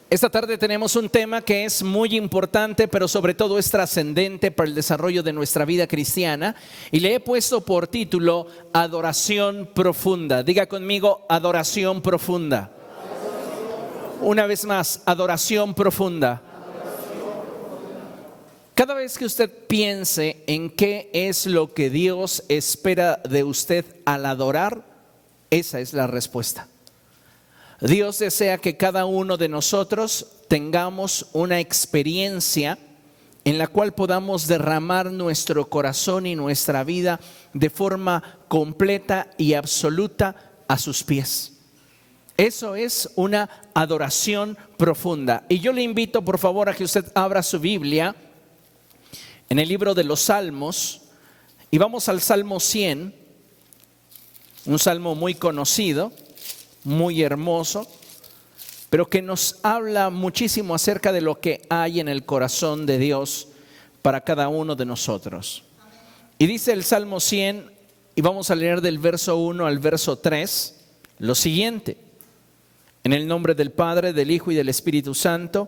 Esta tarde tenemos un tema que es muy importante, pero sobre todo es trascendente para el desarrollo de nuestra vida cristiana, y le he puesto por título Adoración Profunda. Diga conmigo, adoración profunda. Una vez más, adoración profunda. Cada vez que usted piense en qué es lo que Dios espera de usted al adorar, esa es la respuesta. Dios desea que cada uno de nosotros tengamos una experiencia en la cual podamos derramar nuestro corazón y nuestra vida de forma completa y absoluta a sus pies. Eso es una adoración profunda. Y yo le invito, por favor, a que usted abra su Biblia en el libro de los Salmos y vamos al Salmo 100, un salmo muy conocido, muy hermoso, pero que nos habla muchísimo acerca de lo que hay en el corazón de Dios para cada uno de nosotros. Y dice el Salmo 100, y vamos a leer del verso 1 al verso 3, lo siguiente: en el nombre del Padre, del Hijo y del Espíritu Santo,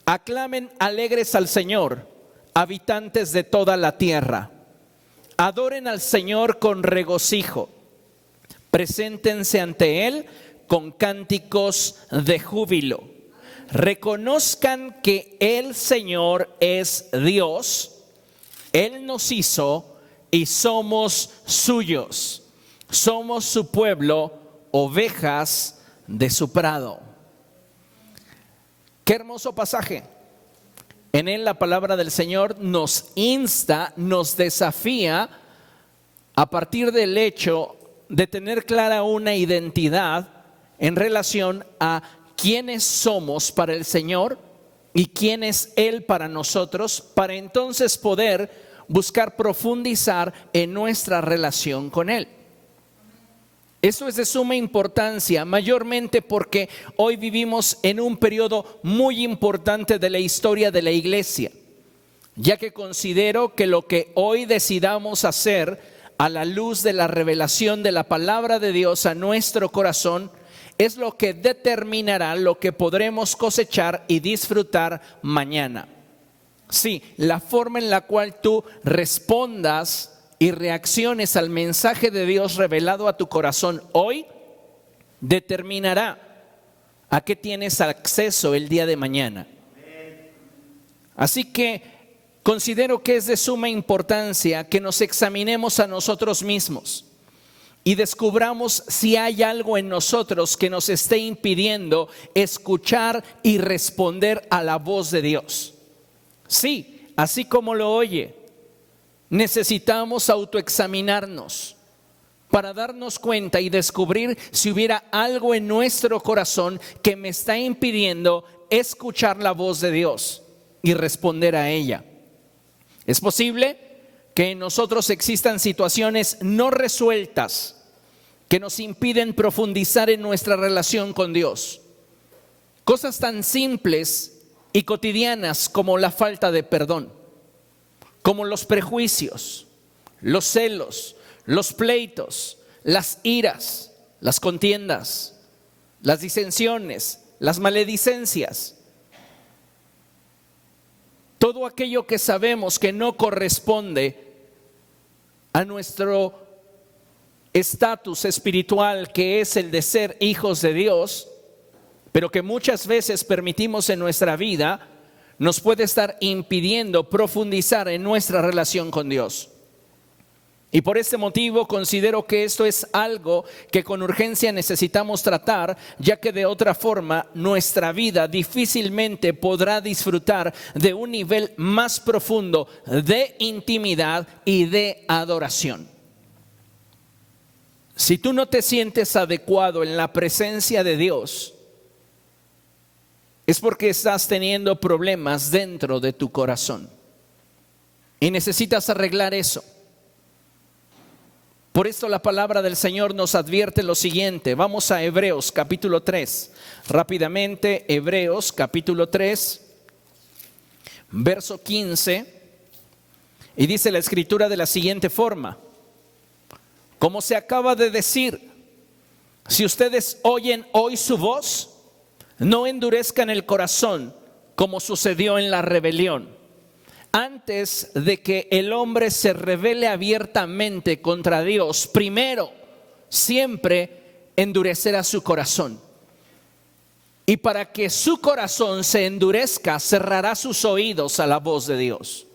aclamen alegres al Señor, habitantes de toda la tierra. Adoren al Señor con regocijo. Preséntense ante Él con cánticos de júbilo. Reconozcan que el Señor es Dios. Él nos hizo y somos suyos. Somos su pueblo, ovejas de su prado. Qué hermoso pasaje. En él la palabra del Señor nos insta, nos desafía a partir del hecho de tener clara una identidad en relación a quiénes somos para el Señor y quién es Él para nosotros, para entonces poder buscar profundizar en nuestra relación con Él. Eso es de suma importancia, mayormente porque hoy vivimos en un periodo muy importante de la historia de la iglesia, ya que considero que lo que hoy decidamos hacer a la luz de la revelación de la palabra de Dios a nuestro corazón es lo que determinará lo que podremos cosechar y disfrutar mañana. Sí, la forma en la cual tú respondas y reacciones al mensaje de Dios revelado a tu corazón hoy determinará a qué tienes acceso el día de mañana. Así que considero que es de suma importancia que nos examinemos a nosotros mismos y descubramos si hay algo en nosotros que nos esté impidiendo escuchar y responder a la voz de Dios. Sí, así como lo oye, necesitamos autoexaminarnos para darnos cuenta y descubrir si hubiera algo en nuestro corazón que me está impidiendo escuchar la voz de Dios y responder a ella. Es posible que en nosotros existan situaciones no resueltas que nos impiden profundizar en nuestra relación con Dios. Cosas tan simples y cotidianas como la falta de perdón, como los prejuicios, los celos, los pleitos, las iras, las contiendas, las disensiones, las maledicencias. Todo aquello que sabemos que no corresponde a nuestro estatus espiritual, que es el de ser hijos de Dios, pero que muchas veces permitimos en nuestra vida, nos puede estar impidiendo profundizar en nuestra relación con Dios. Y por este motivo considero que esto es algo que con urgencia necesitamos tratar, ya que de otra forma nuestra vida difícilmente podrá disfrutar de un nivel más profundo de intimidad y de adoración. Si tú no te sientes adecuado en la presencia de Dios, es porque estás teniendo problemas dentro de tu corazón y necesitas arreglar eso. Por esto la palabra del Señor nos advierte lo siguiente. Vamos a Hebreos capítulo 3. Rápidamente, Hebreos capítulo 3, verso 15. Y dice la Escritura de la siguiente forma: como se acaba de decir, si ustedes oyen hoy su voz, no endurezcan el corazón como sucedió en la rebelión. Antes de que el hombre se rebele abiertamente contra Dios, primero siempre endurecerá su corazón. Y para que su corazón se endurezca, cerrará sus oídos a la voz de Dios.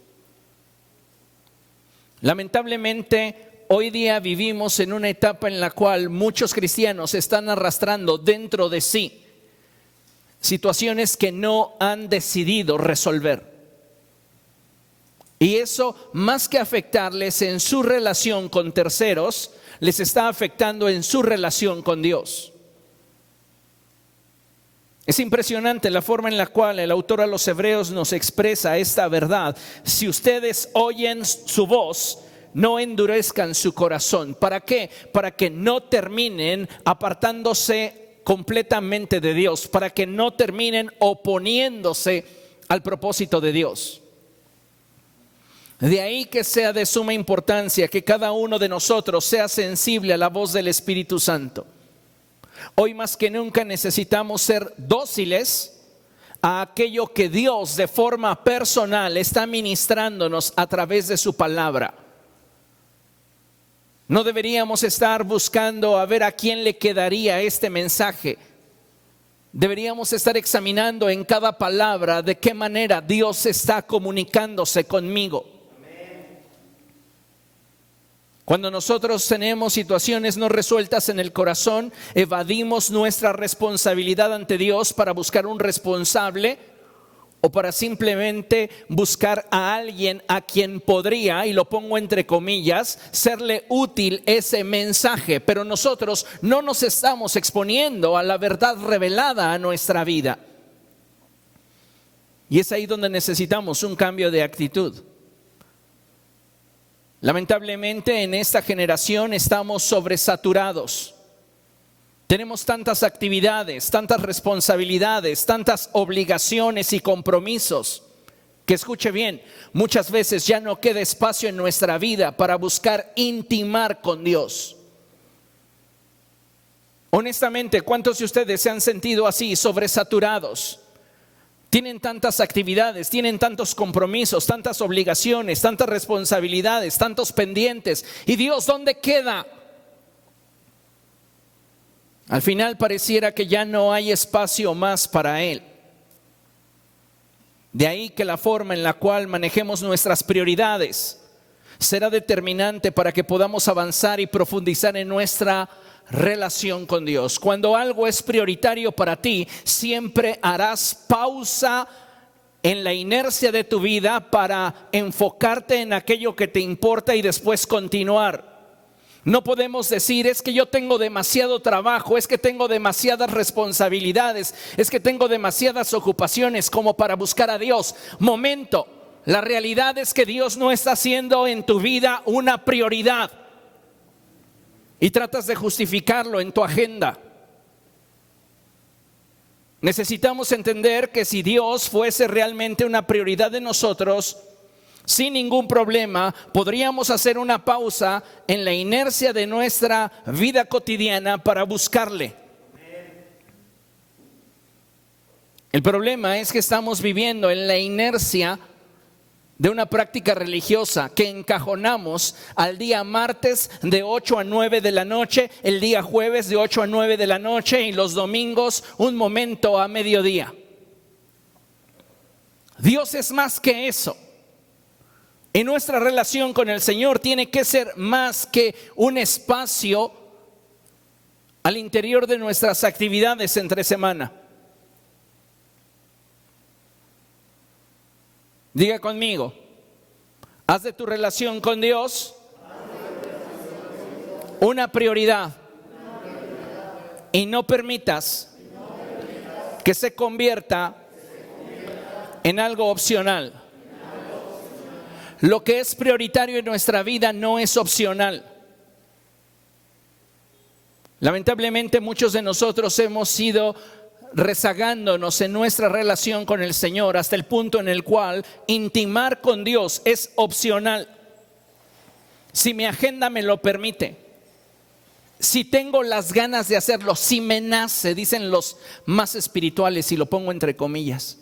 Lamentablemente, hoy día vivimos en una etapa en la cual muchos cristianos están arrastrando dentro de sí situaciones que no han decidido resolver. Y eso, más que afectarles en su relación con terceros, les está afectando en su relación con Dios. Es impresionante la forma en la cual el autor a los Hebreos nos expresa esta verdad. Si ustedes oyen su voz, no endurezcan su corazón. ¿Para qué? Para que no terminen apartándose completamente de Dios, para que no terminen oponiéndose al propósito de Dios. De ahí que sea de suma importancia que cada uno de nosotros sea sensible a la voz del Espíritu Santo. Hoy más que nunca necesitamos ser dóciles a aquello que Dios de forma personal está ministrándonos a través de su palabra. No deberíamos estar buscando a ver a quién le quedaría este mensaje. Deberíamos estar examinando en cada palabra de qué manera Dios está comunicándose conmigo. Cuando nosotros tenemos situaciones no resueltas en el corazón, evadimos nuestra responsabilidad ante Dios para buscar un responsable o para simplemente buscar a alguien a quien podría, y lo pongo entre comillas, serle útil ese mensaje. Pero nosotros no nos estamos exponiendo a la verdad revelada a nuestra vida. Y es ahí donde necesitamos un cambio de actitud. Lamentablemente en esta generación estamos sobresaturados. Tenemos tantas actividades, tantas responsabilidades, tantas obligaciones y compromisos, que escuche bien, muchas veces ya no queda espacio en nuestra vida para buscar intimar con Dios. Honestamente, ¿cuántos de ustedes se han sentido así, sobresaturados? Tienen tantas actividades, tienen tantos compromisos, tantas obligaciones, tantas responsabilidades, tantos pendientes. ¿Y Dios dónde queda? Al final pareciera que ya no hay espacio más para Él. De ahí que la forma en la cual manejemos nuestras prioridades será determinante para que podamos avanzar y profundizar en nuestra relación con Dios. Cuando algo es prioritario para ti, siempre harás pausa en la inercia de tu vida para enfocarte en aquello que te importa y después continuar. No podemos decir, es que yo tengo demasiado trabajo, es que tengo demasiadas responsabilidades, es que tengo demasiadas ocupaciones como para buscar a Dios. Momento, la realidad es que Dios no está haciendo en tu vida una prioridad. Y tratas de justificarlo en tu agenda. Necesitamos entender que si Dios fuese realmente una prioridad de nosotros, sin ningún problema podríamos hacer una pausa en la inercia de nuestra vida cotidiana para buscarle. El problema es que estamos viviendo en la inercia de una práctica religiosa que encajonamos al día martes de 8 a 9 de la noche, el día jueves de 8 a 9 de la noche y los domingos un momento a mediodía. Dios es más que eso. Y nuestra relación con el Señor tiene que ser más que un espacio al interior de nuestras actividades entre semana. Diga conmigo, haz de tu relación con Dios una prioridad y no permitas que se convierta en algo opcional. Lo que es prioritario en nuestra vida no es opcional. Lamentablemente muchos de nosotros hemos ido rezagándonos en nuestra relación con el Señor hasta el punto en el cual intimar con Dios es opcional. Si mi agenda me lo permite. si tengo las ganas de hacerlo, si me nace, dicen los más espirituales, y lo pongo entre comillas.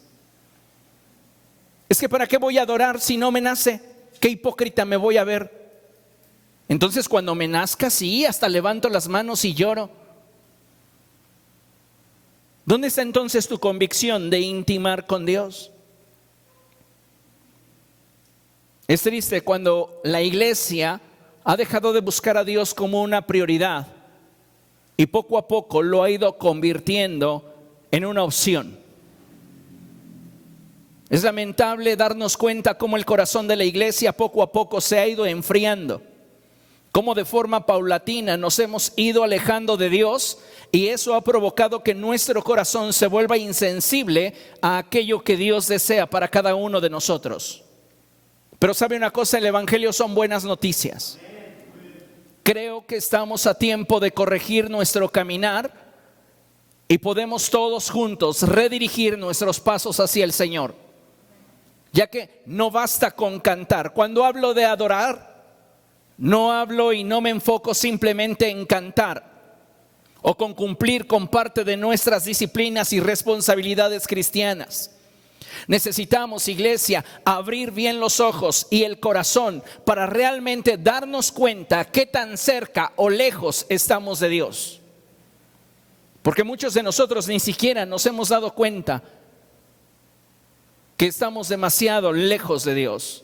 Es que ¿para qué voy a adorar si no me nace? ¿Qué hipócrita me voy a ver? Entonces cuando me nazca, sí, hasta levanto las manos y lloro. ¿Dónde está entonces tu convicción de intimar con Dios? Es triste cuando la iglesia ha dejado de buscar a Dios como una prioridad y poco a poco lo ha ido convirtiendo en una opción. Es lamentable darnos cuenta cómo el corazón de la iglesia poco a poco se ha ido enfriando, cómo de forma paulatina nos hemos ido alejando de Dios, y eso ha provocado que nuestro corazón se vuelva insensible a aquello que Dios desea para cada uno de nosotros. Pero ¿sabe una cosa? El evangelio son buenas noticias. Creo que estamos a tiempo de corregir nuestro caminar y podemos todos juntos redirigir nuestros pasos hacia el Señor. Ya que no basta con cantar. Cuando hablo de adorar, no hablo y no me enfoco simplemente en cantar o con cumplir con parte de nuestras disciplinas y responsabilidades cristianas. Necesitamos, iglesia, abrir bien los ojos y el corazón para realmente darnos cuenta qué tan cerca o lejos estamos de Dios. Porque muchos de nosotros ni siquiera nos hemos dado cuenta que estamos demasiado lejos de Dios.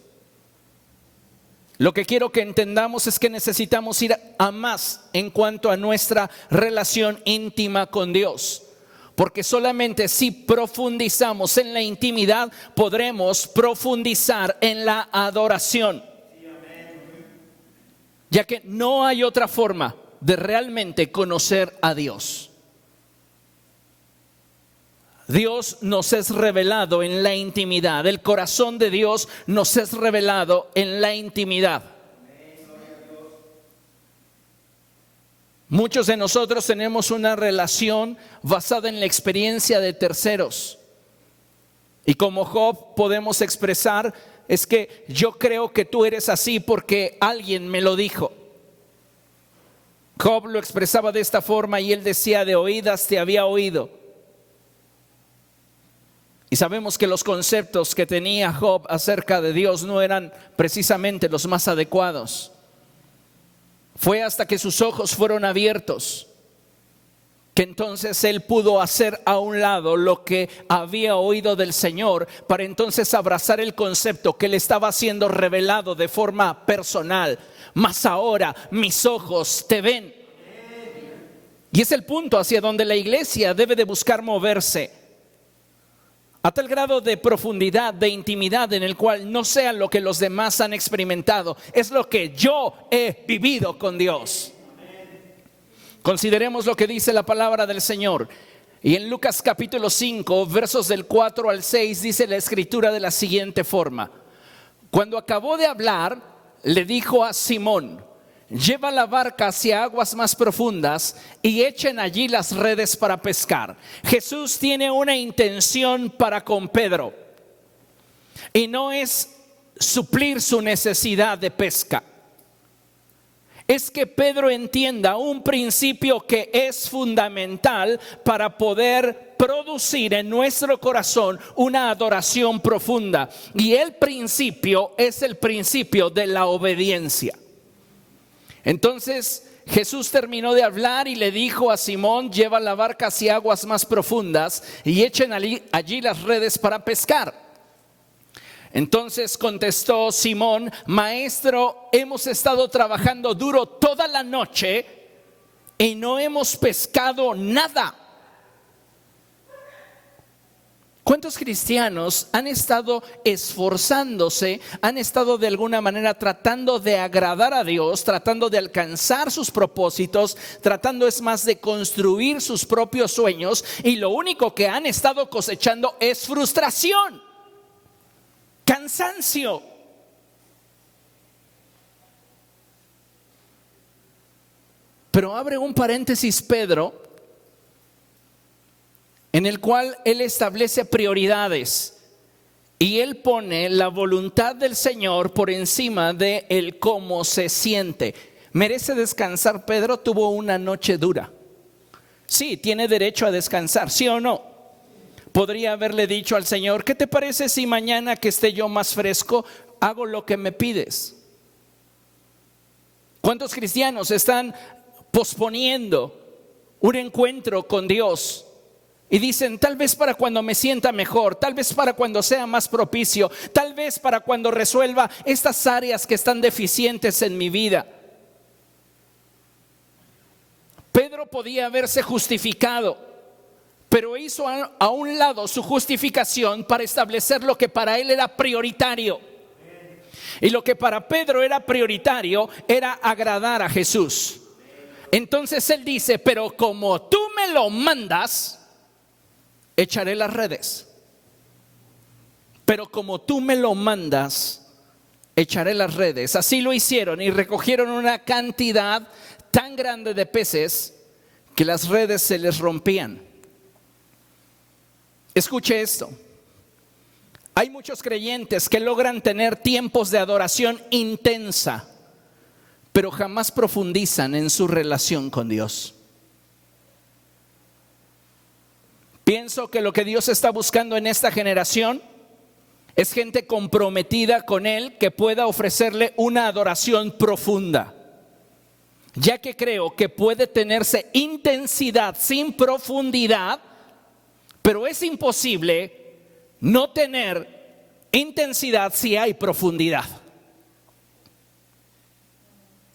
Lo que quiero que entendamos es que necesitamos ir a más en cuanto a nuestra relación íntima con Dios. Porque solamente si profundizamos en la intimidad, podremos profundizar en la adoración. Ya que no hay otra forma de realmente conocer a Dios. Dios nos es revelado en la intimidad. El corazón de Dios nos es revelado en la intimidad. Muchos de nosotros tenemos una relación basada en la experiencia de terceros. Y como Job podemos expresar, es que yo creo que tú eres así porque alguien me lo dijo. Job lo expresaba de esta forma y él decía: de oídas te había oído. Y sabemos que los conceptos que tenía Job acerca de Dios no eran precisamente los más adecuados. Fue hasta que sus ojos fueron abiertos que entonces él pudo hacer a un lado lo que había oído del Señor, para entonces abrazar el concepto que le estaba siendo revelado de forma personal. Mas ahora mis ojos te ven. Y es el punto hacia donde la iglesia debe de buscar moverse. A tal grado de profundidad, de intimidad, en el cual no sea lo que los demás han experimentado, es lo que yo he vivido con Dios. Consideremos lo que dice la palabra del Señor. Y en Lucas capítulo 5, versos del 4 al 6, dice la escritura de la siguiente forma: cuando acabó de hablar, le dijo a Simón: lleva la barca hacia aguas más profundas y echen allí las redes para pescar. Jesús tiene una intención para con Pedro, y no es suplir su necesidad de pesca. Es que Pedro entienda un principio que es fundamental para poder producir en nuestro corazón una adoración profunda. Y el principio es el principio de la obediencia. Entonces Jesús terminó de hablar y le dijo a Simón: lleva la barca hacia aguas más profundas y echen allí las redes para pescar. Entonces contestó Simón: maestro, hemos estado trabajando duro toda la noche y no hemos pescado nada. ¿Cuántos cristianos han estado esforzándose, han estado de alguna manera tratando de agradar a Dios, tratando de alcanzar sus propósitos, tratando es más de construir sus propios sueños, y lo único que han estado cosechando es frustración, cansancio? Pero abre un paréntesis Pedro, en el cual él establece prioridades y él pone la voluntad del Señor por encima de el cómo se siente. ¿Merece descansar Pedro? Tuvo una noche dura. Sí, tiene derecho a descansar, ¿sí o no? Podría haberle dicho al Señor: ¿qué te parece si mañana que esté yo más fresco, hago lo que me pides? ¿Cuántos cristianos están posponiendo un encuentro con Dios? Y dicen: tal vez para cuando me sienta mejor, tal vez para cuando sea más propicio, tal vez para cuando resuelva estas áreas que están deficientes en mi vida. Pedro podía haberse justificado, pero hizo a un lado su justificación para establecer lo que para él era prioritario. Y lo que para Pedro era prioritario era agradar a Jesús. Entonces él dice: pero como tú me lo mandas, echaré las redes. Pero como tú me lo mandas, echaré las redes. Así lo hicieron y recogieron una cantidad tan grande de peces que las redes se les rompían. Escuche esto. Hay muchos creyentes que logran tener tiempos de adoración intensa, pero jamás profundizan en su relación con Dios. Pienso que lo que Dios está buscando en esta generación es gente comprometida con Él, que pueda ofrecerle una adoración profunda. Ya que creo que puede tenerse intensidad sin profundidad, pero es imposible no tener intensidad si hay profundidad.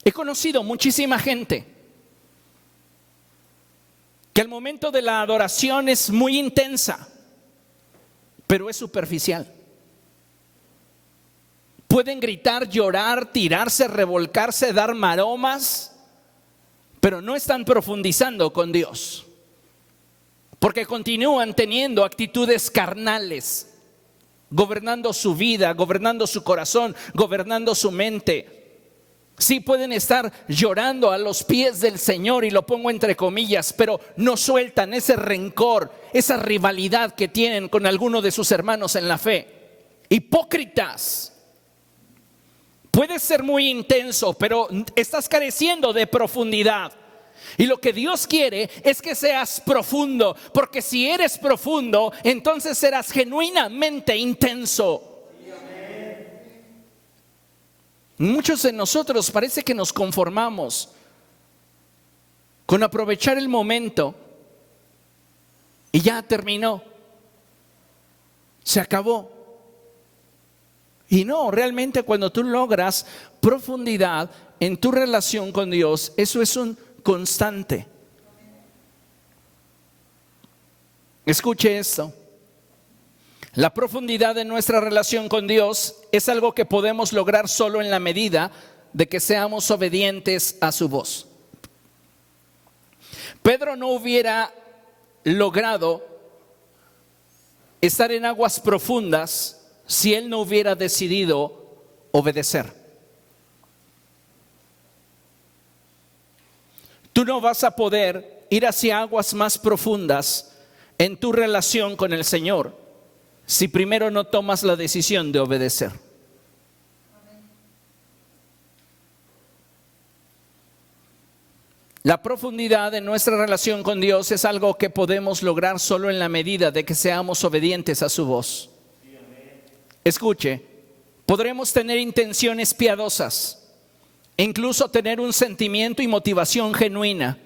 He conocido muchísima gente que al momento de la adoración es muy intensa, pero es superficial. Pueden gritar, llorar, tirarse, revolcarse, dar maromas, pero no están profundizando con Dios, porque continúan teniendo actitudes carnales, gobernando su vida, gobernando su corazón, gobernando su mente. Sí, pueden estar llorando a los pies del Señor, y lo pongo entre comillas, pero no sueltan ese rencor, esa rivalidad que tienen con alguno de sus hermanos en la fe. Hipócritas. Puedes ser muy intenso, pero estás careciendo de profundidad. Y lo que Dios quiere es que seas profundo, porque si eres profundo, entonces serás genuinamente intenso. Muchos de nosotros parece que nos conformamos con aprovechar el momento y ya terminó, se acabó. Y no, realmente cuando tú logras profundidad en tu relación con Dios, eso es un constante. Escuche esto. La profundidad de nuestra relación con Dios es algo que podemos lograr solo en la medida de que seamos obedientes a su voz. Pedro no hubiera logrado estar en aguas profundas si él no hubiera decidido obedecer. Tú no vas a poder ir hacia aguas más profundas en tu relación con el Señor si primero no tomas la decisión de obedecer. La profundidad de nuestra relación con Dios es algo que podemos lograr solo en la medida de que seamos obedientes a su voz. Escuche, podremos tener intenciones piadosas, incluso tener un sentimiento y motivación genuina,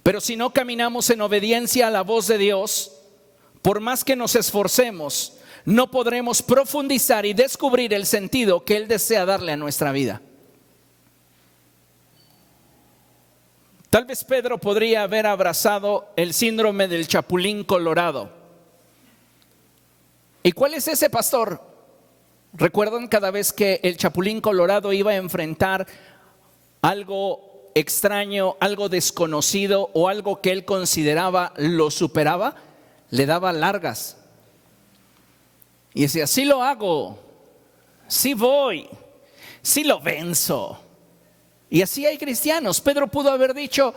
pero si no caminamos en obediencia a la voz de Dios, por más que nos esforcemos, no podremos profundizar y descubrir el sentido que Él desea darle a nuestra vida. Tal vez Pedro podría haber abrazado el síndrome del chapulín colorado. ¿Y cuál es ese, pastor? ¿Recuerdan cada vez que el chapulín colorado iba a enfrentar algo extraño, algo desconocido o algo que él consideraba lo superaba? Le daba largas. Y decía: sí lo hago, sí voy, sí lo venzo. Y así hay cristianos. Pedro pudo haber dicho,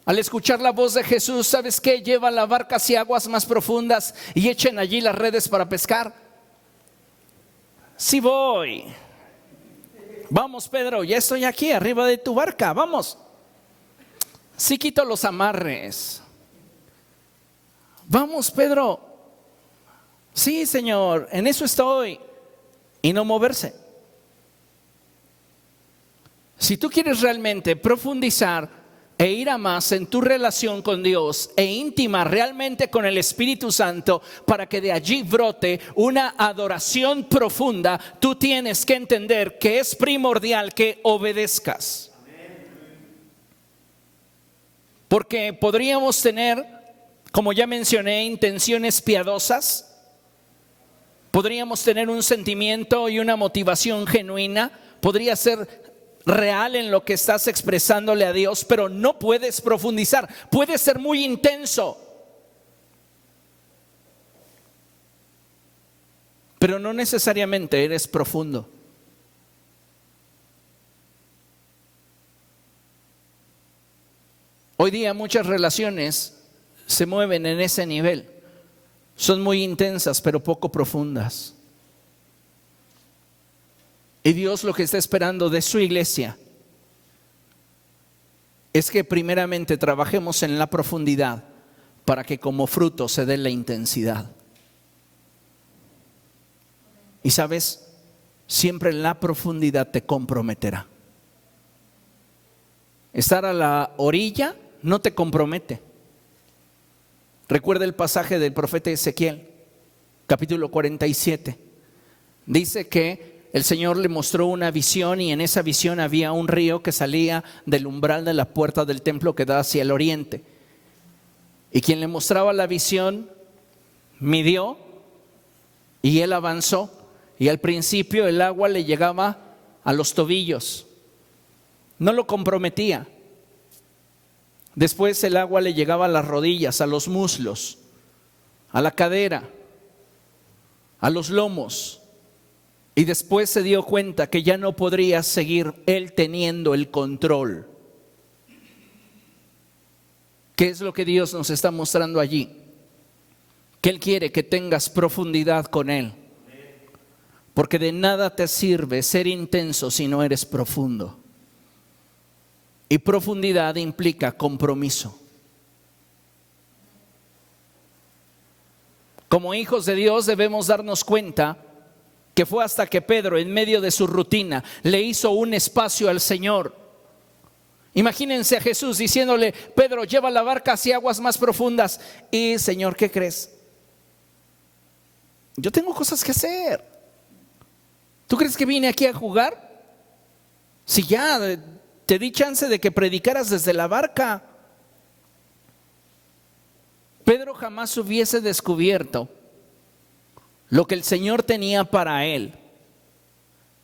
al escuchar la voz de Jesús: ¿sabes qué? Lleva la barca hacia aguas más profundas y echen allí las redes para pescar. Sí voy. vamos Pedro, ya estoy aquí arriba de tu barca, vamos. Sí quito los amarres. Vamos Pedro. Sí, Señor, en eso estoy. Y no moverse. Si tú quieres realmente profundizar e ir a más en tu relación con Dios e íntima realmente con el Espíritu Santo, para que de allí brote una adoración profunda, tú tienes que entender que es primordial que obedezcas. Porque podríamos tener, como ya mencioné, intenciones piadosas. Podríamos tener un sentimiento y una motivación genuina. Podría ser real en lo que estás expresándole a Dios, pero no puedes profundizar. Puede ser muy intenso, pero no necesariamente eres profundo. Hoy día muchas relaciones se mueven en ese nivel. Son muy intensas, pero poco profundas. Y Dios lo que está esperando de su iglesia es que primeramente trabajemos en la profundidad para que como fruto se dé la intensidad. Y sabes, siempre la profundidad te comprometerá. Estar a la orilla no te compromete. Recuerda el pasaje del profeta Ezequiel, capítulo 47. Dice que el Señor le mostró una visión y en esa visión había un río que salía del umbral de la puerta del templo que da hacia el oriente. Y quien le mostraba la visión midió y él avanzó. Y al principio el agua le llegaba a los tobillos. No lo comprometía. Después el agua le llegaba a las rodillas, a los muslos, a la cadera, a los lomos. Y después se dio cuenta que ya no podría seguir él teniendo el control. ¿Qué es lo que Dios nos está mostrando allí? Que Él quiere que tengas profundidad con Él. Porque de nada te sirve ser intenso si no eres profundo. Y profundidad implica compromiso. Como hijos de Dios debemos darnos cuenta que fue hasta que Pedro, en medio de su rutina, le hizo un espacio al Señor. Imagínense a Jesús diciéndole: Pedro, lleva la barca hacia aguas más profundas. Y Señor, ¿qué crees? Yo tengo cosas que hacer. ¿Tú crees que vine aquí a jugar? Si ya te di chance de que predicaras desde la barca. Pedro jamás hubiese descubierto lo que el Señor tenía para él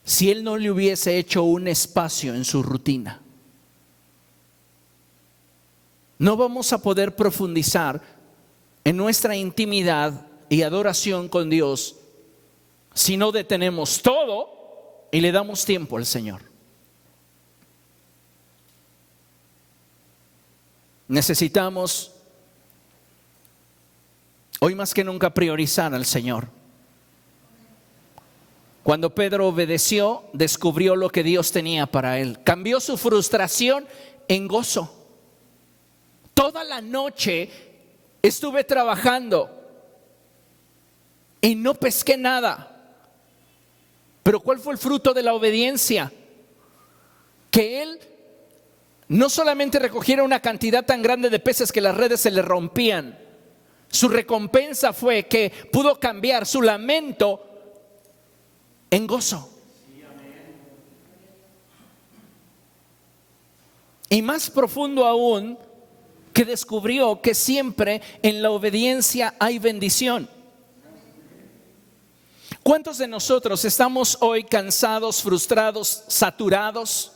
si él no le hubiese hecho un espacio en su rutina. No vamos a poder profundizar en nuestra intimidad y adoración con Dios si no detenemos todo y le damos tiempo al Señor. Necesitamos hoy más que nunca priorizar al Señor. Cuando Pedro obedeció, descubrió lo que Dios tenía para él. Cambió su frustración en gozo. Toda la noche estuve trabajando y no pesqué nada. Pero ¿cuál fue el fruto de la obediencia? Que él no solamente recogiera una cantidad tan grande de peces que las redes se le rompían. Su recompensa fue que pudo cambiar su lamento en gozo. Y más profundo aún, que descubrió que siempre en la obediencia hay bendición. ¿Cuántos de nosotros estamos hoy cansados, frustrados, saturados?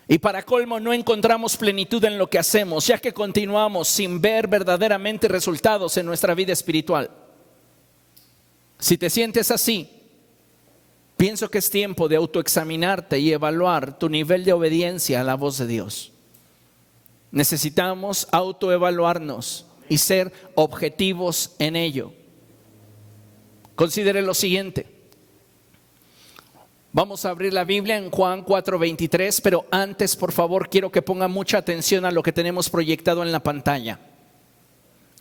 Y para colmo no encontramos plenitud en lo que hacemos, ya que continuamos sin ver verdaderamente resultados en nuestra vida espiritual. Si te sientes así, pienso que es tiempo de autoexaminarte y evaluar tu nivel de obediencia a la voz de Dios. Necesitamos autoevaluarnos y ser objetivos en ello. Considere lo siguiente. Vamos a abrir la Biblia en Juan 4:23, pero antes, por favor, quiero que ponga mucha atención a lo que tenemos proyectado en la pantalla.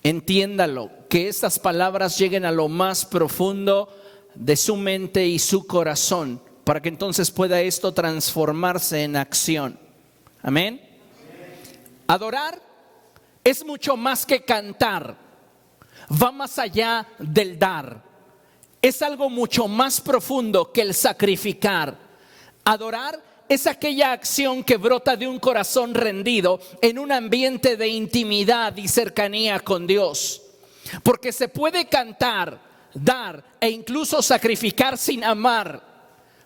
Entiéndalo, que estas palabras lleguen a lo más profundo de su mente y su corazón, para que entonces pueda esto transformarse en acción. Amén. Adorar es mucho más que cantar, va más allá del dar. Es algo mucho más profundo que el sacrificar. Adorar es aquella acción que brota de un corazón rendido en un ambiente de intimidad y cercanía con Dios. Porque se puede cantar, dar e incluso sacrificar sin amar.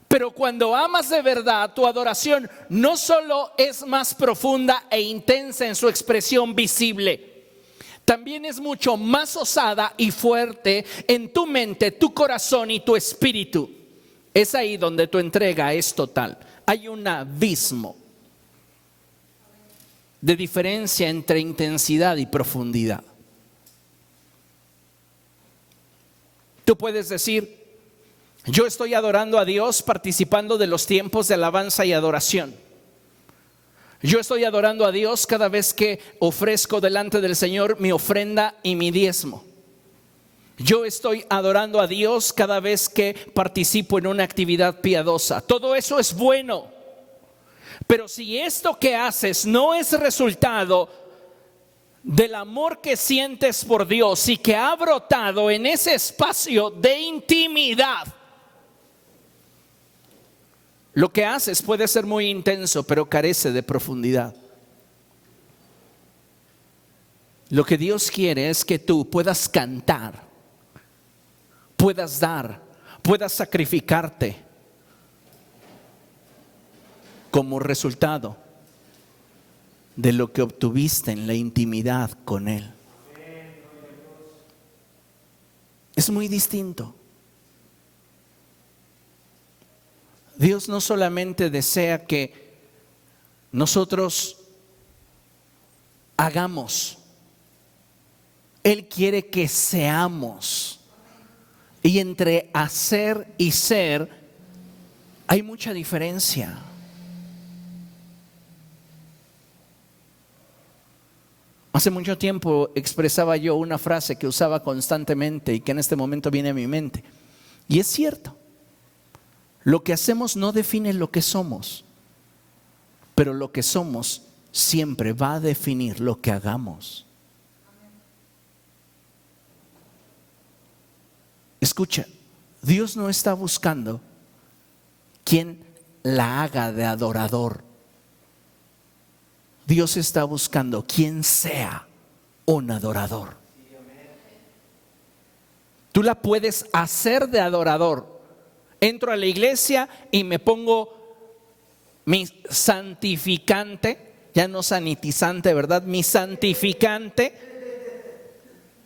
Pero cuando amas de verdad, tu adoración no solo es más profunda e intensa en su expresión visible, también es mucho más osada y fuerte en tu mente, tu corazón y tu espíritu. Es ahí donde tu entrega es total. Hay un abismo de diferencia entre intensidad y profundidad. Tú puedes decir: yo estoy adorando a Dios participando de los tiempos de alabanza y adoración. Yo estoy adorando a Dios cada vez que ofrezco delante del Señor mi ofrenda y mi diezmo. Yo estoy adorando a Dios cada vez que participo en una actividad piadosa. Todo eso es bueno. Pero si esto que haces no es resultado del amor que sientes por Dios y que ha brotado en ese espacio de intimidad, lo que haces puede ser muy intenso, pero carece de profundidad. Lo que Dios quiere es que tú puedas cantar, puedas dar, puedas sacrificarte como resultado de lo que obtuviste en la intimidad con Él. Es muy distinto. Dios no solamente desea que nosotros hagamos, Él quiere que seamos. Y entre hacer y ser hay mucha diferencia. Hace mucho tiempo expresaba yo una frase que usaba constantemente y que en este momento viene a mi mente. Y es cierto. Lo que hacemos no define lo que somos, pero lo que somos siempre va a definir lo que hagamos. Escucha, Dios no está buscando quien la haga de adorador. Dios está buscando quien sea un adorador. Tú la puedes hacer de adorador. Entro a la iglesia y me pongo mi santificante, ya no sanitizante, ¿verdad? Mi santificante.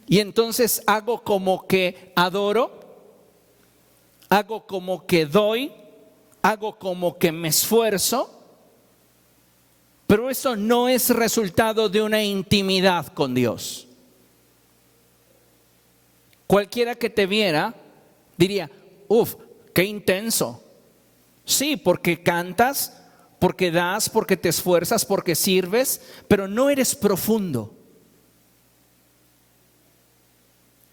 Y entonces hago como que adoro, hago como que doy, hago como que me esfuerzo. Pero eso no es resultado de una intimidad con Dios. Cualquiera que te viera diría: uf, qué intenso. Sí, porque cantas, porque das, porque te esfuerzas, porque sirves, pero no eres profundo.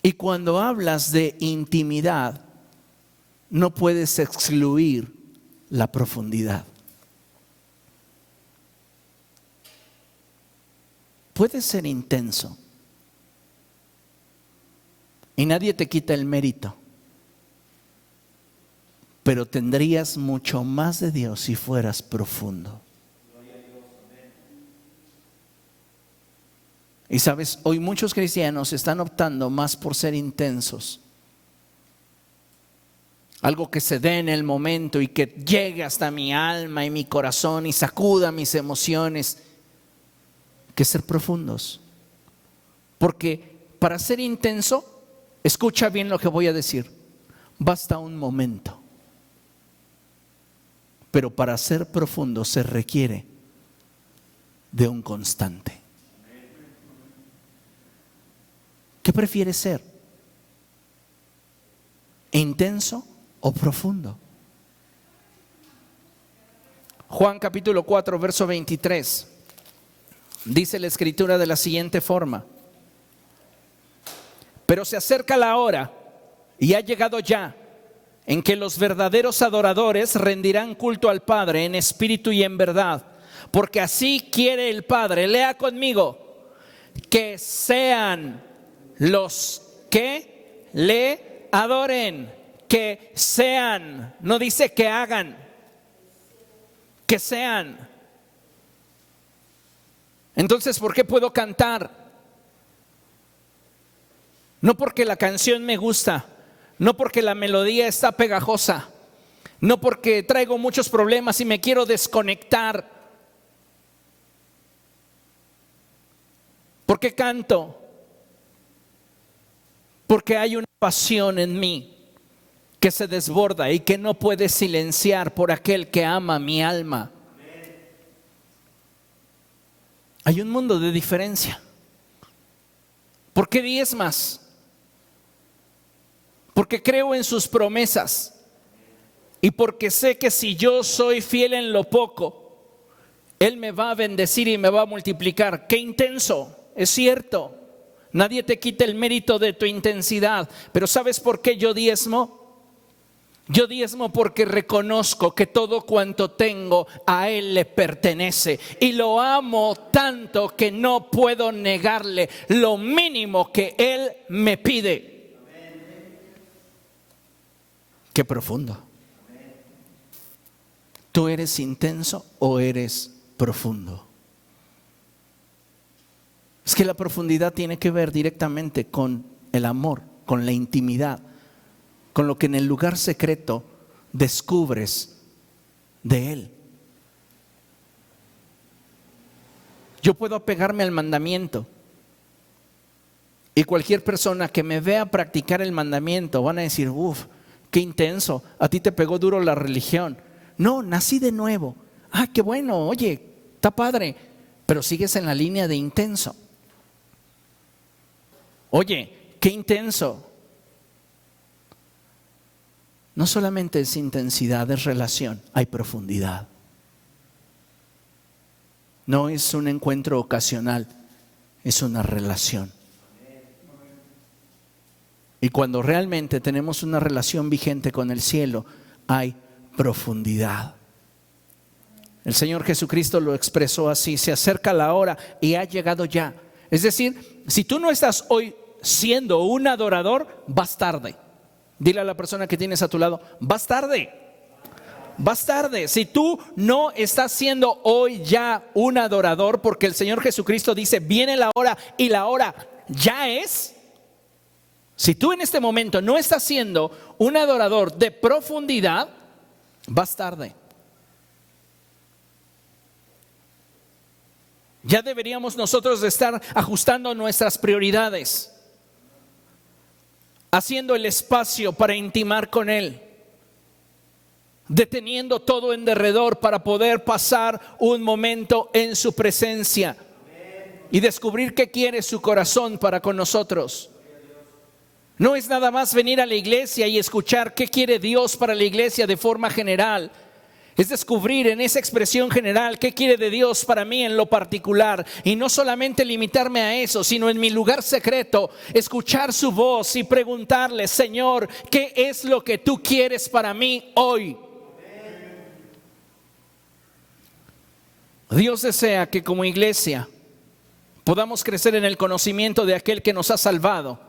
Y cuando hablas de intimidad, no puedes excluir la profundidad. Puedes ser intenso y nadie te quita el mérito. Pero tendrías mucho más de Dios si fueras profundo. Y sabes, hoy muchos cristianos están optando más por ser intensos. Algo que se dé en el momento y que llegue hasta mi alma y mi corazón y sacuda mis emociones, que ser profundos. Porque para ser intenso, escucha bien lo que voy a decir, basta un momento. Pero para ser profundo se requiere de un constante. ¿Qué prefieres ser? ¿Intenso o profundo? Juan capítulo 4, verso 23. Dice la escritura de la siguiente forma: pero se acerca la hora, y ha llegado ya, en que los verdaderos adoradores rendirán culto al Padre en espíritu y en verdad, porque así quiere el Padre. Lea conmigo: que sean los que le adoren. Que sean, no dice que hagan, que sean. Entonces, ¿por qué puedo cantar? No porque la canción me gusta, no porque la melodía está pegajosa, no porque traigo muchos problemas y me quiero desconectar. ¿Por qué canto? Porque hay una pasión en mí que se desborda y que no puede silenciar por aquel que ama mi alma. Hay un mundo de diferencia. ¿Por qué diezmas? Porque creo en sus promesas y porque sé que si yo soy fiel en lo poco, Él me va a bendecir y me va a multiplicar. ¡Qué intenso! Es cierto, nadie te quita el mérito de tu intensidad, pero ¿sabes por qué yo diezmo? Yo diezmo porque reconozco que todo cuanto tengo a Él le pertenece y lo amo tanto que no puedo negarle lo mínimo que Él me pide. Qué profundo. ¿Tú eres intenso o eres profundo? Es que la profundidad tiene que ver directamente con el amor, con la intimidad, con lo que en el lugar secreto descubres de Él. Yo puedo apegarme al mandamiento y cualquier persona que me vea practicar el mandamiento van a decir: uff, qué intenso, a ti te pegó duro la religión. No, nací de nuevo. Ah, qué bueno, oye, está padre, pero sigues en la línea de intenso. Oye, qué intenso. No solamente es intensidad, es relación, hay profundidad. No es un encuentro ocasional, es una relación. Y cuando realmente tenemos una relación vigente con el cielo, hay profundidad. El Señor Jesucristo lo expresó así: se acerca la hora y ha llegado ya. Es decir, si tú no estás hoy siendo un adorador, vas tarde. Dile a la persona que tienes a tu lado: vas tarde. Vas tarde. Si tú no estás siendo hoy ya un adorador, porque el Señor Jesucristo dice: viene la hora y la hora ya es. Si tú en este momento no estás siendo un adorador de profundidad, vas tarde. Ya deberíamos nosotros de estar ajustando nuestras prioridades, haciendo el espacio para intimar con Él, deteniendo todo en derredor para poder pasar un momento en su presencia y descubrir qué quiere su corazón para con nosotros. No es nada más venir a la iglesia y escuchar qué quiere Dios para la iglesia de forma general. Es descubrir en esa expresión general qué quiere de Dios para mí en lo particular. Y no solamente limitarme a eso, sino en mi lugar secreto, escuchar su voz y preguntarle: Señor, ¿qué es lo que tú quieres para mí hoy? Dios desea que como iglesia podamos crecer en el conocimiento de aquel que nos ha salvado.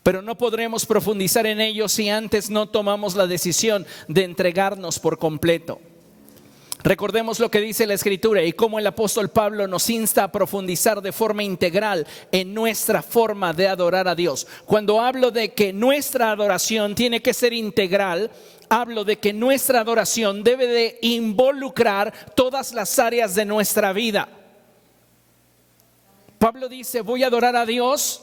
Pero no podremos profundizar en ello si antes no tomamos la decisión de entregarnos por completo. Recordemos lo que dice la Escritura y cómo el apóstol Pablo nos insta a profundizar de forma integral en nuestra forma de adorar a Dios. Cuando hablo de que nuestra adoración tiene que ser integral, hablo de que nuestra adoración debe de involucrar todas las áreas de nuestra vida. Pablo dice: voy a adorar a Dios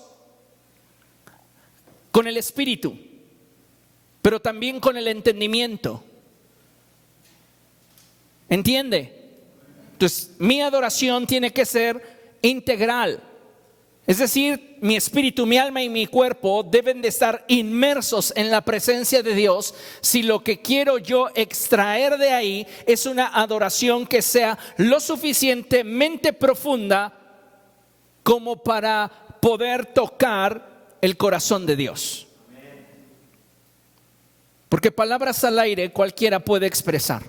con el espíritu, pero también con el entendimiento. ¿Entiende? Entonces, mi adoración tiene que ser integral. Es decir, mi espíritu, mi alma y mi cuerpo deben de estar inmersos en la presencia de Dios si lo que quiero yo extraer de ahí es una adoración que sea lo suficientemente profunda como para poder tocar el corazón de Dios. Porque palabras al aire cualquiera puede expresar.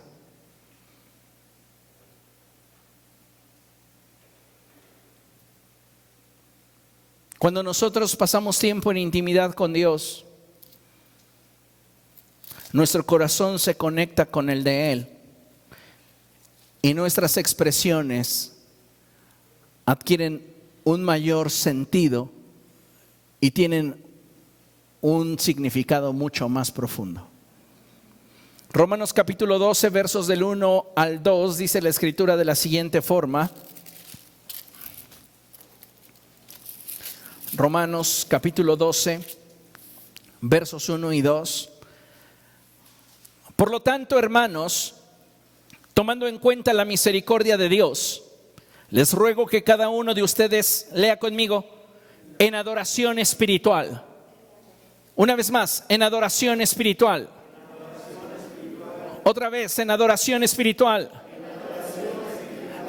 Cuando nosotros pasamos tiempo en intimidad con Dios, nuestro corazón se conecta con el de Él y nuestras expresiones adquieren un mayor sentido y tienen un significado mucho más profundo. Romanos capítulo 12, versos del 1 al 2, dice la Escritura de la siguiente forma. Romanos capítulo 12, versos 1 y 2. Por lo tanto, hermanos, tomando en cuenta la misericordia de Dios, les ruego que cada uno de ustedes lea conmigo en adoración espiritual. Una vez más, en adoración espiritual. Otra vez, en adoración espiritual.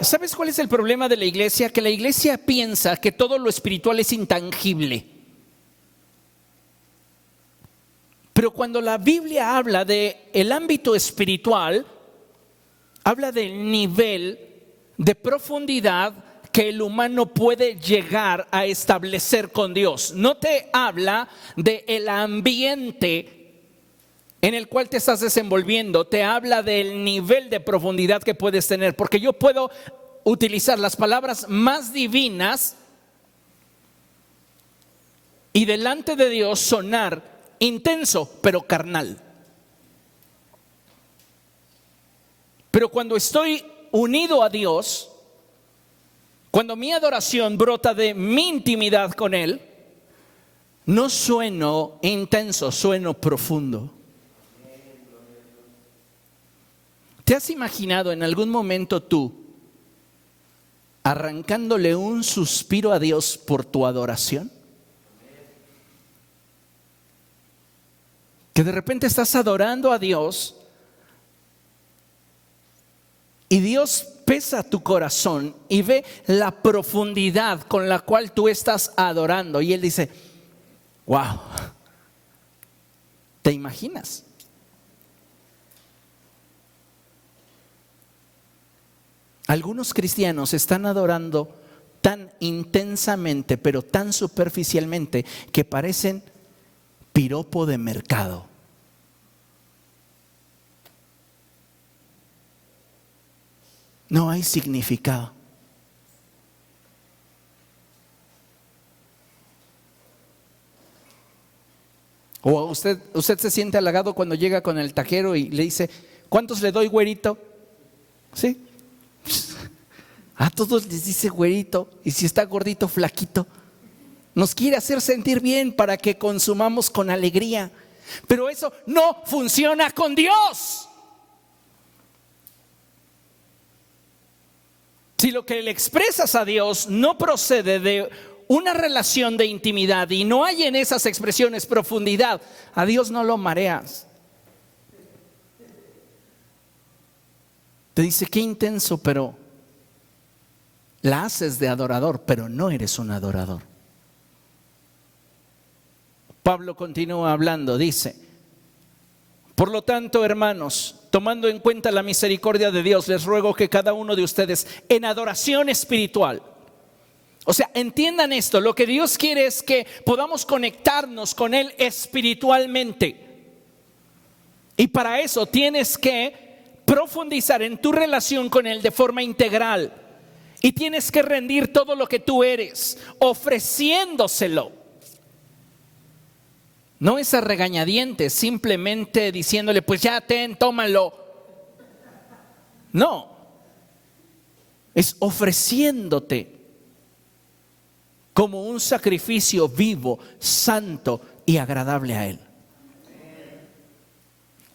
¿Sabes cuál es el problema de la iglesia? Que la iglesia piensa que todo lo espiritual es intangible. Pero cuando la Biblia habla de el ámbito espiritual, habla del nivel de profundidad que el humano puede llegar a establecer con Dios. No te habla del ambiente en el cual te estás desenvolviendo, te habla del nivel de profundidad que puedes tener, porque yo puedo utilizar las palabras más divinas y delante de Dios sonar intenso, pero carnal. Pero cuando estoy unido a Dios, cuando mi adoración brota de mi intimidad con Él, no sueno intenso, sueno profundo. ¿Te has imaginado en algún momento tú arrancándole un suspiro a Dios por tu adoración? Que de repente estás adorando a Dios y Dios pesa tu corazón y ve la profundidad con la cual tú estás adorando y Él dice, wow, ¿te imaginas? Algunos cristianos están adorando tan intensamente, pero tan superficialmente, que parecen piropo de mercado. No hay significado. O usted se siente halagado cuando llega con el taquero y le dice, ¿cuántos le doy, güerito? ¿Sí? A todos les dice güerito, y si está gordito, flaquito. Nos quiere hacer sentir bien para que consumamos con alegría. Pero eso no funciona con Dios. Si lo que le expresas a Dios no procede de una relación de intimidad y no hay en esas expresiones profundidad, a Dios no lo mareas. Te dice, qué intenso, pero la haces de adorador, pero no eres un adorador. Pablo continúa hablando, dice, por lo tanto, hermanos, tomando en cuenta la misericordia de Dios, les ruego que cada uno de ustedes en adoración espiritual, o sea, entiendan esto, lo que Dios quiere es que podamos conectarnos con Él espiritualmente. Y para eso tienes que profundizar en tu relación con Él de forma integral. Y tienes que rendir todo lo que tú eres, ofreciéndoselo. No es a regañadientes, simplemente diciéndole, pues ya tómalo. No, es ofreciéndote como un sacrificio vivo, santo y agradable a Él.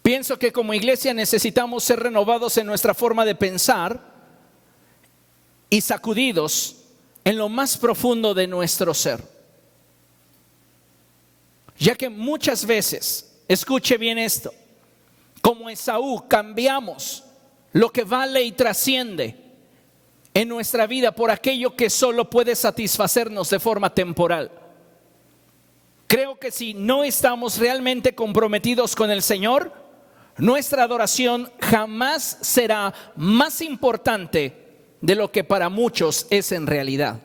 Pienso que como iglesia necesitamos ser renovados en nuestra forma de pensar y sacudidos en lo más profundo de nuestro ser. Ya que muchas veces, escuche bien esto, como Esaú cambiamos lo que vale y trasciende en nuestra vida por aquello que solo puede satisfacernos de forma temporal. Creo que si no estamos realmente comprometidos con el Señor, nuestra adoración jamás será más importante de lo que para muchos es en realidad.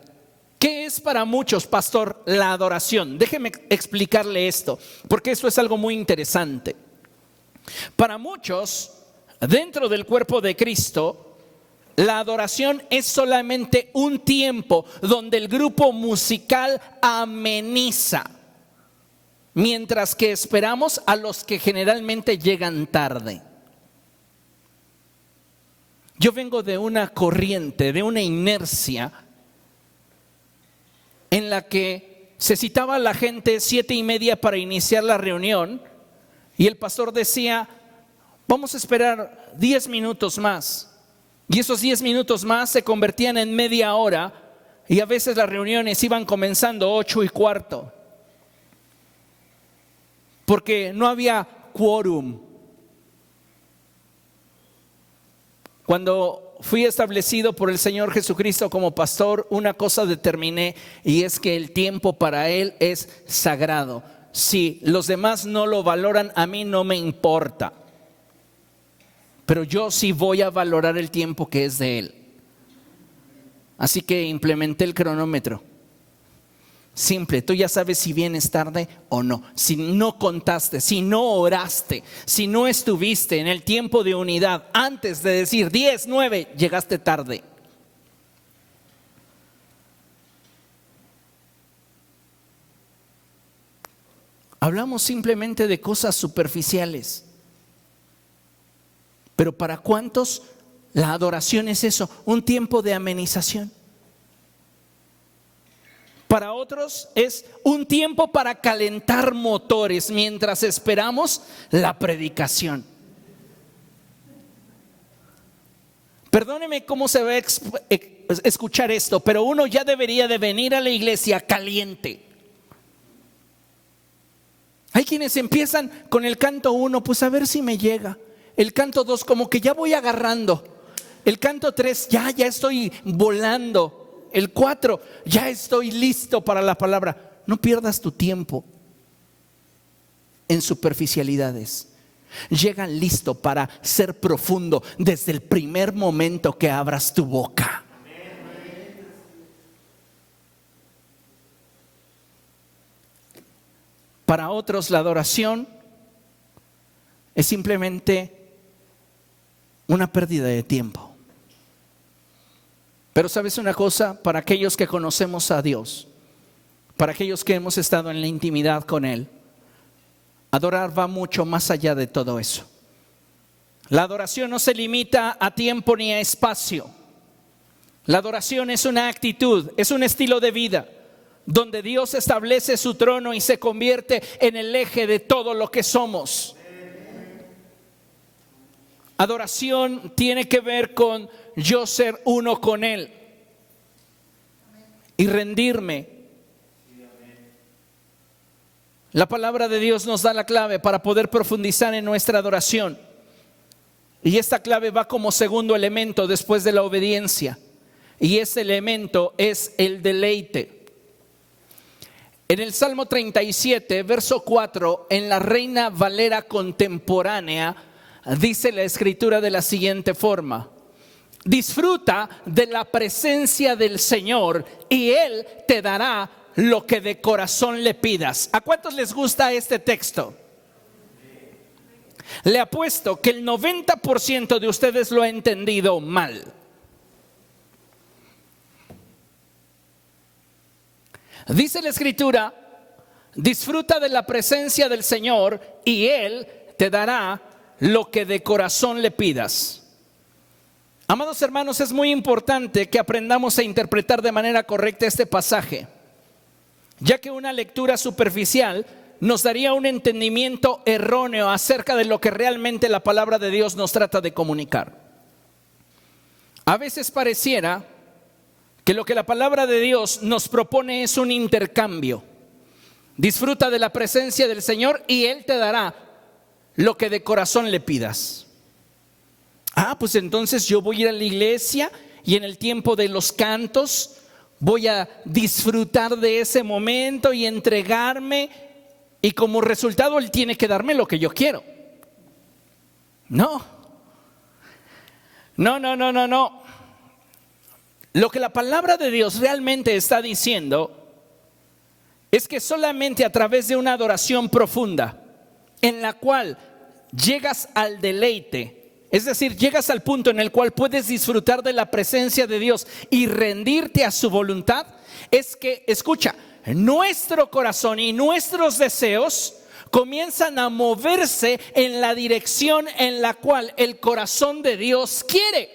¿Qué es para muchos, pastor, la adoración? Déjeme explicarle esto, porque esto es algo muy interesante. Para muchos, dentro del cuerpo de Cristo, la adoración es solamente un tiempo donde el grupo musical ameniza, mientras que esperamos a los que generalmente llegan tarde. Yo vengo de una corriente, de una inercia en la que se citaba a la gente 7:30 para iniciar la reunión y el pastor decía, vamos a esperar 10 minutos más. Y esos 10 minutos más se convertían en media hora y a veces las reuniones iban comenzando 8:15. Porque no había quórum. Cuando fui establecido por el Señor Jesucristo como pastor, una cosa determiné, y es que el tiempo para Él es sagrado. Si los demás no lo valoran, a mí no me importa. Pero yo sí voy a valorar el tiempo que es de Él. Así que implementé el cronómetro. Simple, tú ya sabes si vienes tarde o no. Si no contaste, si no oraste, si no estuviste en el tiempo de unidad antes de decir 10, 9, llegaste tarde. Hablamos simplemente de cosas superficiales. Pero ¿para cuántos la adoración es eso? Un tiempo de amenización. Para otros es un tiempo para calentar motores mientras esperamos la predicación. Perdóneme cómo se va a escuchar esto, pero uno ya debería de venir a la iglesia caliente. Hay quienes empiezan con el canto 1, pues a ver si me llega. El canto 2, como que ya voy agarrando. El canto 3, ya estoy volando. El 4, ya estoy listo para la palabra. No pierdas tu tiempo en superficialidades. Llega listo para ser profundo desde el primer momento que abras tu boca. Para otros la adoración es simplemente una pérdida de tiempo. Pero ¿sabes una cosa? Para aquellos que conocemos a Dios, para aquellos que hemos estado en la intimidad con Él, adorar va mucho más allá de todo eso. La adoración no se limita a tiempo ni a espacio. La adoración es una actitud, es un estilo de vida, donde Dios establece su trono y se convierte en el eje de todo lo que somos. Adoración tiene que ver con yo ser uno con Él y rendirme. La palabra de Dios nos da la clave para poder profundizar en nuestra adoración. Y esta clave va como segundo elemento después de la obediencia. Y ese elemento es el deleite. En el Salmo 37, verso 4, en la Reina Valera contemporánea, dice la escritura de la siguiente forma: disfruta de la presencia del Señor y Él te dará lo que de corazón le pidas. ¿A cuántos les gusta este texto? Le apuesto que el 90% de ustedes lo ha entendido mal. Dice la escritura: disfruta de la presencia del Señor y Él te dará lo que de corazón le pidas. Amados hermanos, es muy importante que aprendamos a interpretar de manera correcta este pasaje, ya que una lectura superficial nos daría un entendimiento erróneo acerca de lo que realmente la palabra de Dios nos trata de comunicar. A veces pareciera que lo que la palabra de Dios nos propone es un intercambio. Disfruta de la presencia del Señor y Él te dará lo que de corazón le pidas. Pues entonces yo voy a ir a la iglesia y en el tiempo de los cantos voy a disfrutar de ese momento y entregarme, y como resultado Él tiene que darme lo que yo quiero. No. Lo que la palabra de Dios realmente está diciendo es que solamente a través de una adoración profunda, en la cual llegas al deleite, es decir, llegas al punto en el cual puedes disfrutar de la presencia de Dios y rendirte a su voluntad, es que, escucha, nuestro corazón y nuestros deseos comienzan a moverse en la dirección en la cual el corazón de Dios quiere.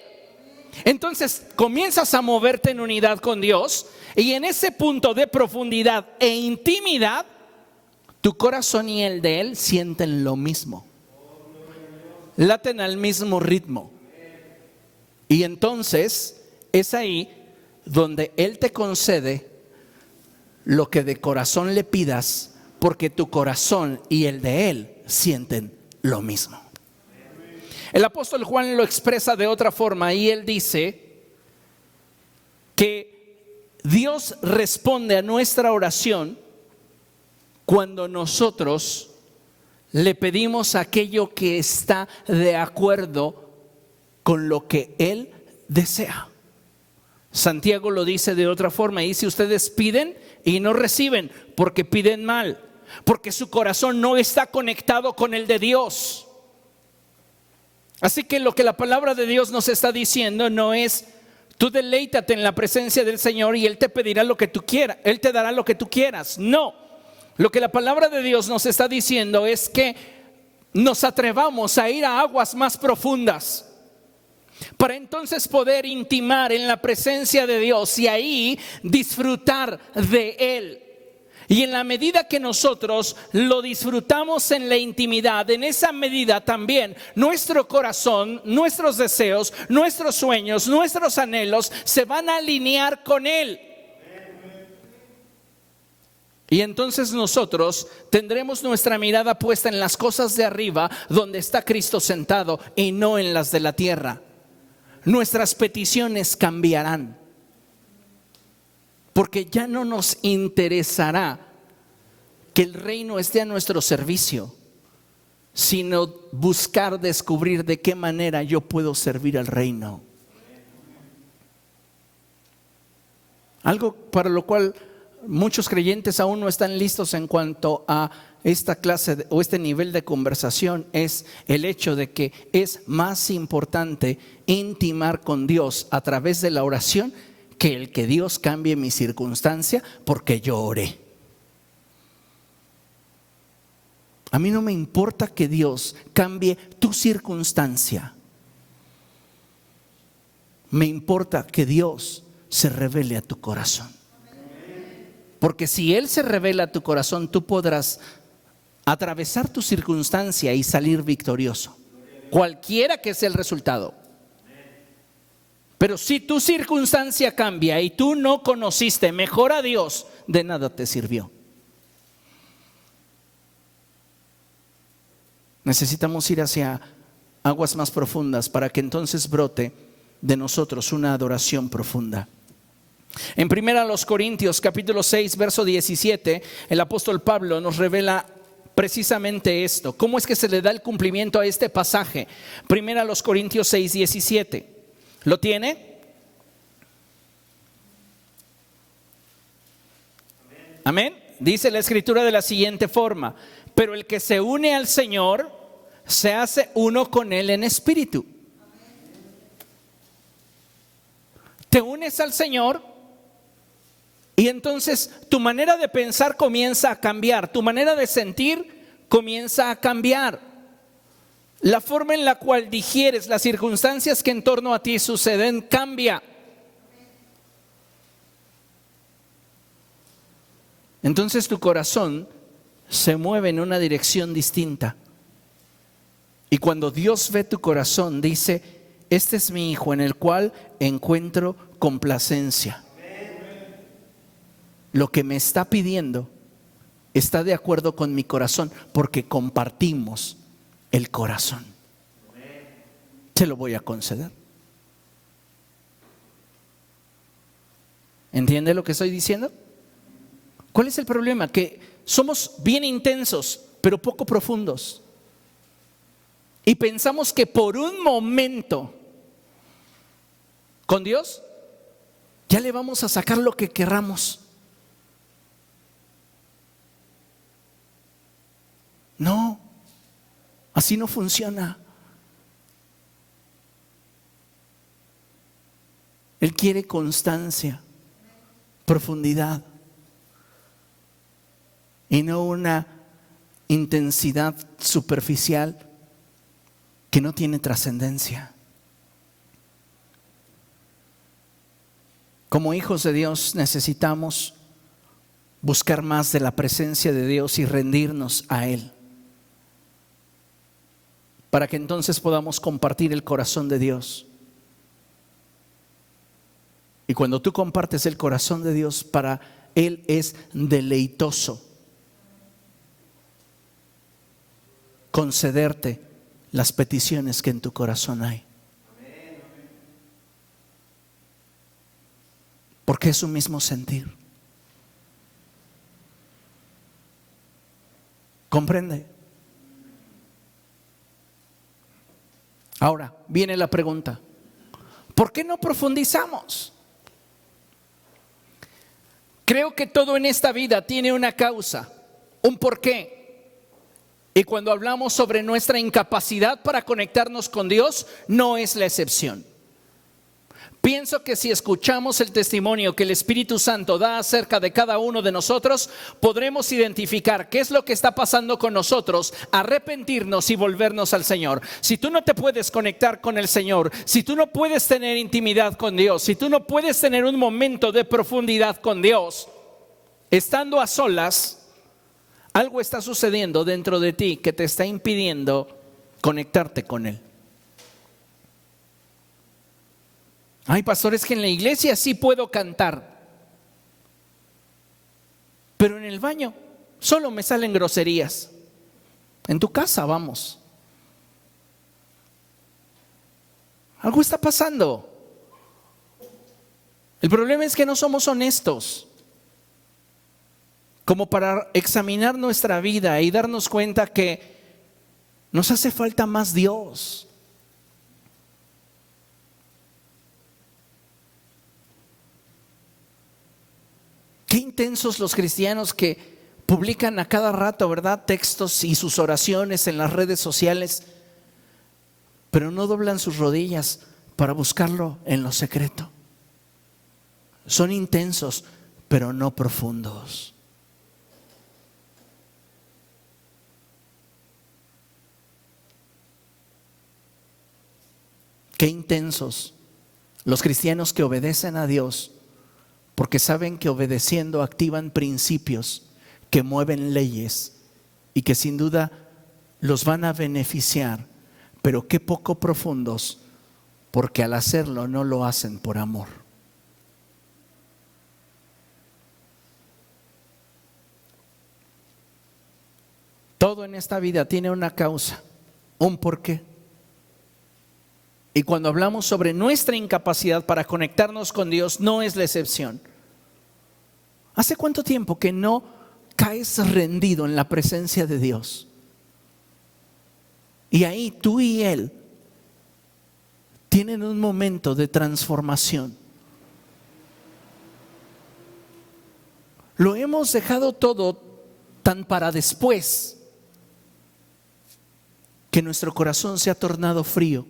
Entonces comienzas a moverte en unidad con Dios, y en ese punto de profundidad e intimidad, tu corazón y el de Él sienten lo mismo, laten al mismo ritmo. Y entonces es ahí donde Él te concede lo que de corazón le pidas, porque tu corazón y el de Él sienten lo mismo. El apóstol Juan lo expresa de otra forma y él dice que Dios responde a nuestra oración cuando nosotros le pedimos aquello que está de acuerdo con lo que Él desea. Santiago lo dice de otra forma y dice: ustedes piden y no reciben porque piden mal, porque su corazón no está conectado con el de Dios. Así que lo que la palabra de Dios nos está diciendo no es: tú deleítate en la presencia del Señor y Él te pedirá lo que tú quieras, Él te dará lo que tú quieras. No, lo que la palabra de Dios nos está diciendo es que nos atrevamos a ir a aguas más profundas, para entonces poder intimar en la presencia de Dios y ahí disfrutar de Él. Y en la medida que nosotros lo disfrutamos en la intimidad, en esa medida también nuestro corazón, nuestros deseos, nuestros sueños, nuestros anhelos se van a alinear con Él. Y entonces nosotros tendremos nuestra mirada puesta en las cosas de arriba, donde está Cristo sentado, y no en las de la tierra. Nuestras peticiones cambiarán, porque ya no nos interesará que el reino esté a nuestro servicio, sino buscar descubrir de qué manera yo puedo servir al reino. Algo para lo cual muchos creyentes aún no están listos en cuanto a esta clase o este nivel de conversación es el hecho de que es más importante intimar con Dios a través de la oración que el que Dios cambie mi circunstancia porque yo oré. A mí no me importa que Dios cambie tu circunstancia. Me importa que Dios se revele a tu corazón. Porque si Él se revela a tu corazón, tú podrás atravesar tu circunstancia y salir victorioso, cualquiera que sea el resultado. Pero si tu circunstancia cambia y tú no conociste mejor a Dios, de nada te sirvió. Necesitamos ir hacia aguas más profundas para que entonces brote de nosotros una adoración profunda. En 1 Corintios capítulo 6 verso 17, el apóstol Pablo nos revela precisamente esto. ¿Cómo es que se le da el cumplimiento a este pasaje? 1 Corintios 6, 17. ¿Lo tiene? Amén. Dice la escritura de la siguiente forma: pero el que se une al Señor se hace uno con Él en espíritu. Te unes al Señor y entonces tu manera de pensar comienza a cambiar, tu manera de sentir comienza a cambiar. La forma en la cual digieres las circunstancias que en torno a ti suceden cambia. Entonces tu corazón se mueve en una dirección distinta. Y cuando Dios ve tu corazón, dice: este es mi hijo en el cual encuentro complacencia. lo que me está pidiendo está de acuerdo con mi corazón, porque compartimos el corazón. Se lo voy a conceder. ¿Entiende lo que estoy diciendo? ¿Cuál es el problema? Que somos bien intensos, pero poco profundos. Y pensamos que por un momento con Dios ya le vamos a sacar lo que querramos. No, así no funciona. Él quiere constancia, profundidad, y no una intensidad superficial que no tiene trascendencia. Como hijos de Dios necesitamos buscar más de la presencia de Dios y rendirnos a Él, para que entonces podamos compartir el corazón de Dios. Y cuando tú compartes el corazón de Dios, para Él es deleitoso concederte las peticiones que en tu corazón hay. Porque es su mismo sentir. ¿Comprende? Ahora viene la pregunta: ¿por qué no profundizamos? Creo que todo en esta vida tiene una causa, un porqué. Y cuando hablamos sobre nuestra incapacidad para conectarnos con Dios, no es la excepción. Pienso que si escuchamos el testimonio que el Espíritu Santo da acerca de cada uno de nosotros, podremos identificar qué es lo que está pasando con nosotros, arrepentirnos y volvernos al Señor. Si tú no te puedes conectar con el Señor, si tú no puedes tener intimidad con Dios, si tú no puedes tener un momento de profundidad con Dios, estando a solas, algo está sucediendo dentro de ti que te está impidiendo conectarte con Él. Ay, pastor, es que en la iglesia sí puedo cantar, pero en el baño solo me salen groserías. En tu casa, vamos. Algo está pasando. El problema es que no somos honestos como para examinar nuestra vida y darnos cuenta que nos hace falta más Dios. Qué intensos los cristianos que publican a cada rato, ¿verdad?, textos y sus oraciones en las redes sociales, pero no doblan sus rodillas para buscarlo en lo secreto. Son intensos, pero no profundos. Qué intensos los cristianos que obedecen a Dios, porque saben que obedeciendo activan principios que mueven leyes y que sin duda los van a beneficiar, pero qué poco profundos, porque al hacerlo no lo hacen por amor. Todo en esta vida tiene una causa, un porqué. Y cuando hablamos sobre nuestra incapacidad para conectarnos con Dios, no es la excepción. ¿Hace cuánto tiempo que no caes rendido en la presencia de Dios? Y ahí tú y Él tienen un momento de transformación. Lo hemos dejado todo tan para después que nuestro corazón se ha tornado frío.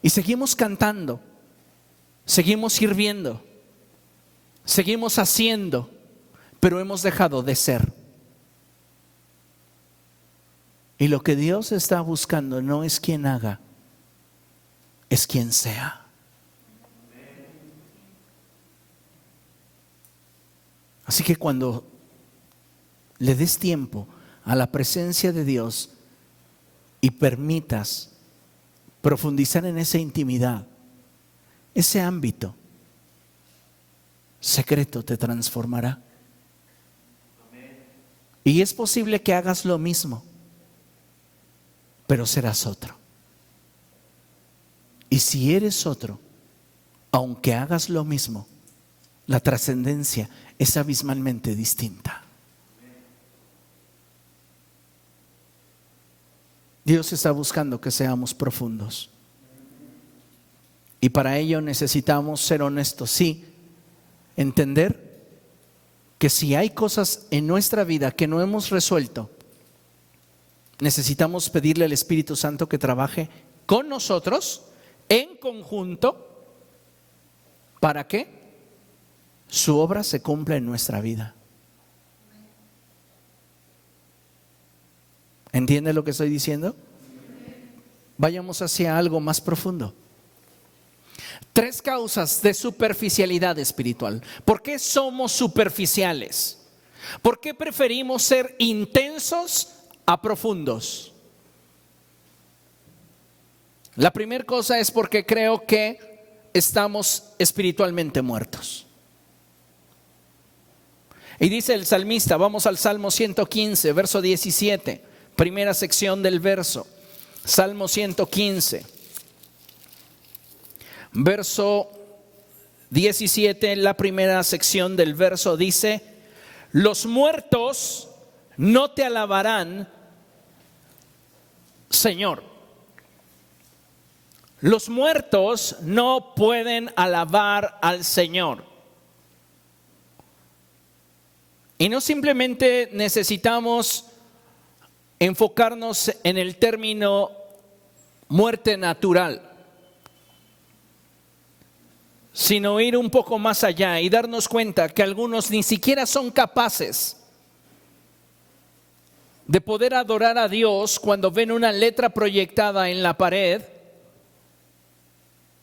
Y seguimos cantando, seguimos sirviendo, seguimos haciendo, pero hemos dejado de ser. Y lo que Dios está buscando no es quien haga, es quien sea. Así que cuando le des tiempo a la presencia de Dios y permitas profundizar en esa intimidad, ese ámbito, secreto te transformará. Y es posible que hagas lo mismo, pero serás otro. Y si eres otro, aunque hagas lo mismo, la trascendencia es abismalmente distinta. Dios está buscando que seamos profundos. Y para ello necesitamos ser honestos, sí, entender que si hay cosas en nuestra vida que no hemos resuelto, necesitamos pedirle al Espíritu Santo que trabaje con nosotros en conjunto para que su obra se cumpla en nuestra vida. ¿Entiende lo que estoy diciendo? Vayamos hacia algo más profundo. 3 causas de superficialidad espiritual. ¿Por qué somos superficiales? ¿Por qué preferimos ser intensos a profundos? La primera cosa es porque creo que estamos espiritualmente muertos. Y dice el salmista, vamos al Salmo 115, verso 17, primera sección del verso. Salmo 115. Verso 17, la primera sección del verso dice: los muertos no te alabarán, Señor. Los muertos no pueden alabar al Señor. Y no simplemente necesitamos enfocarnos en el término muerte natural, sino ir un poco más allá y darnos cuenta que algunos ni siquiera son capaces de poder adorar a Dios cuando ven una letra proyectada en la pared,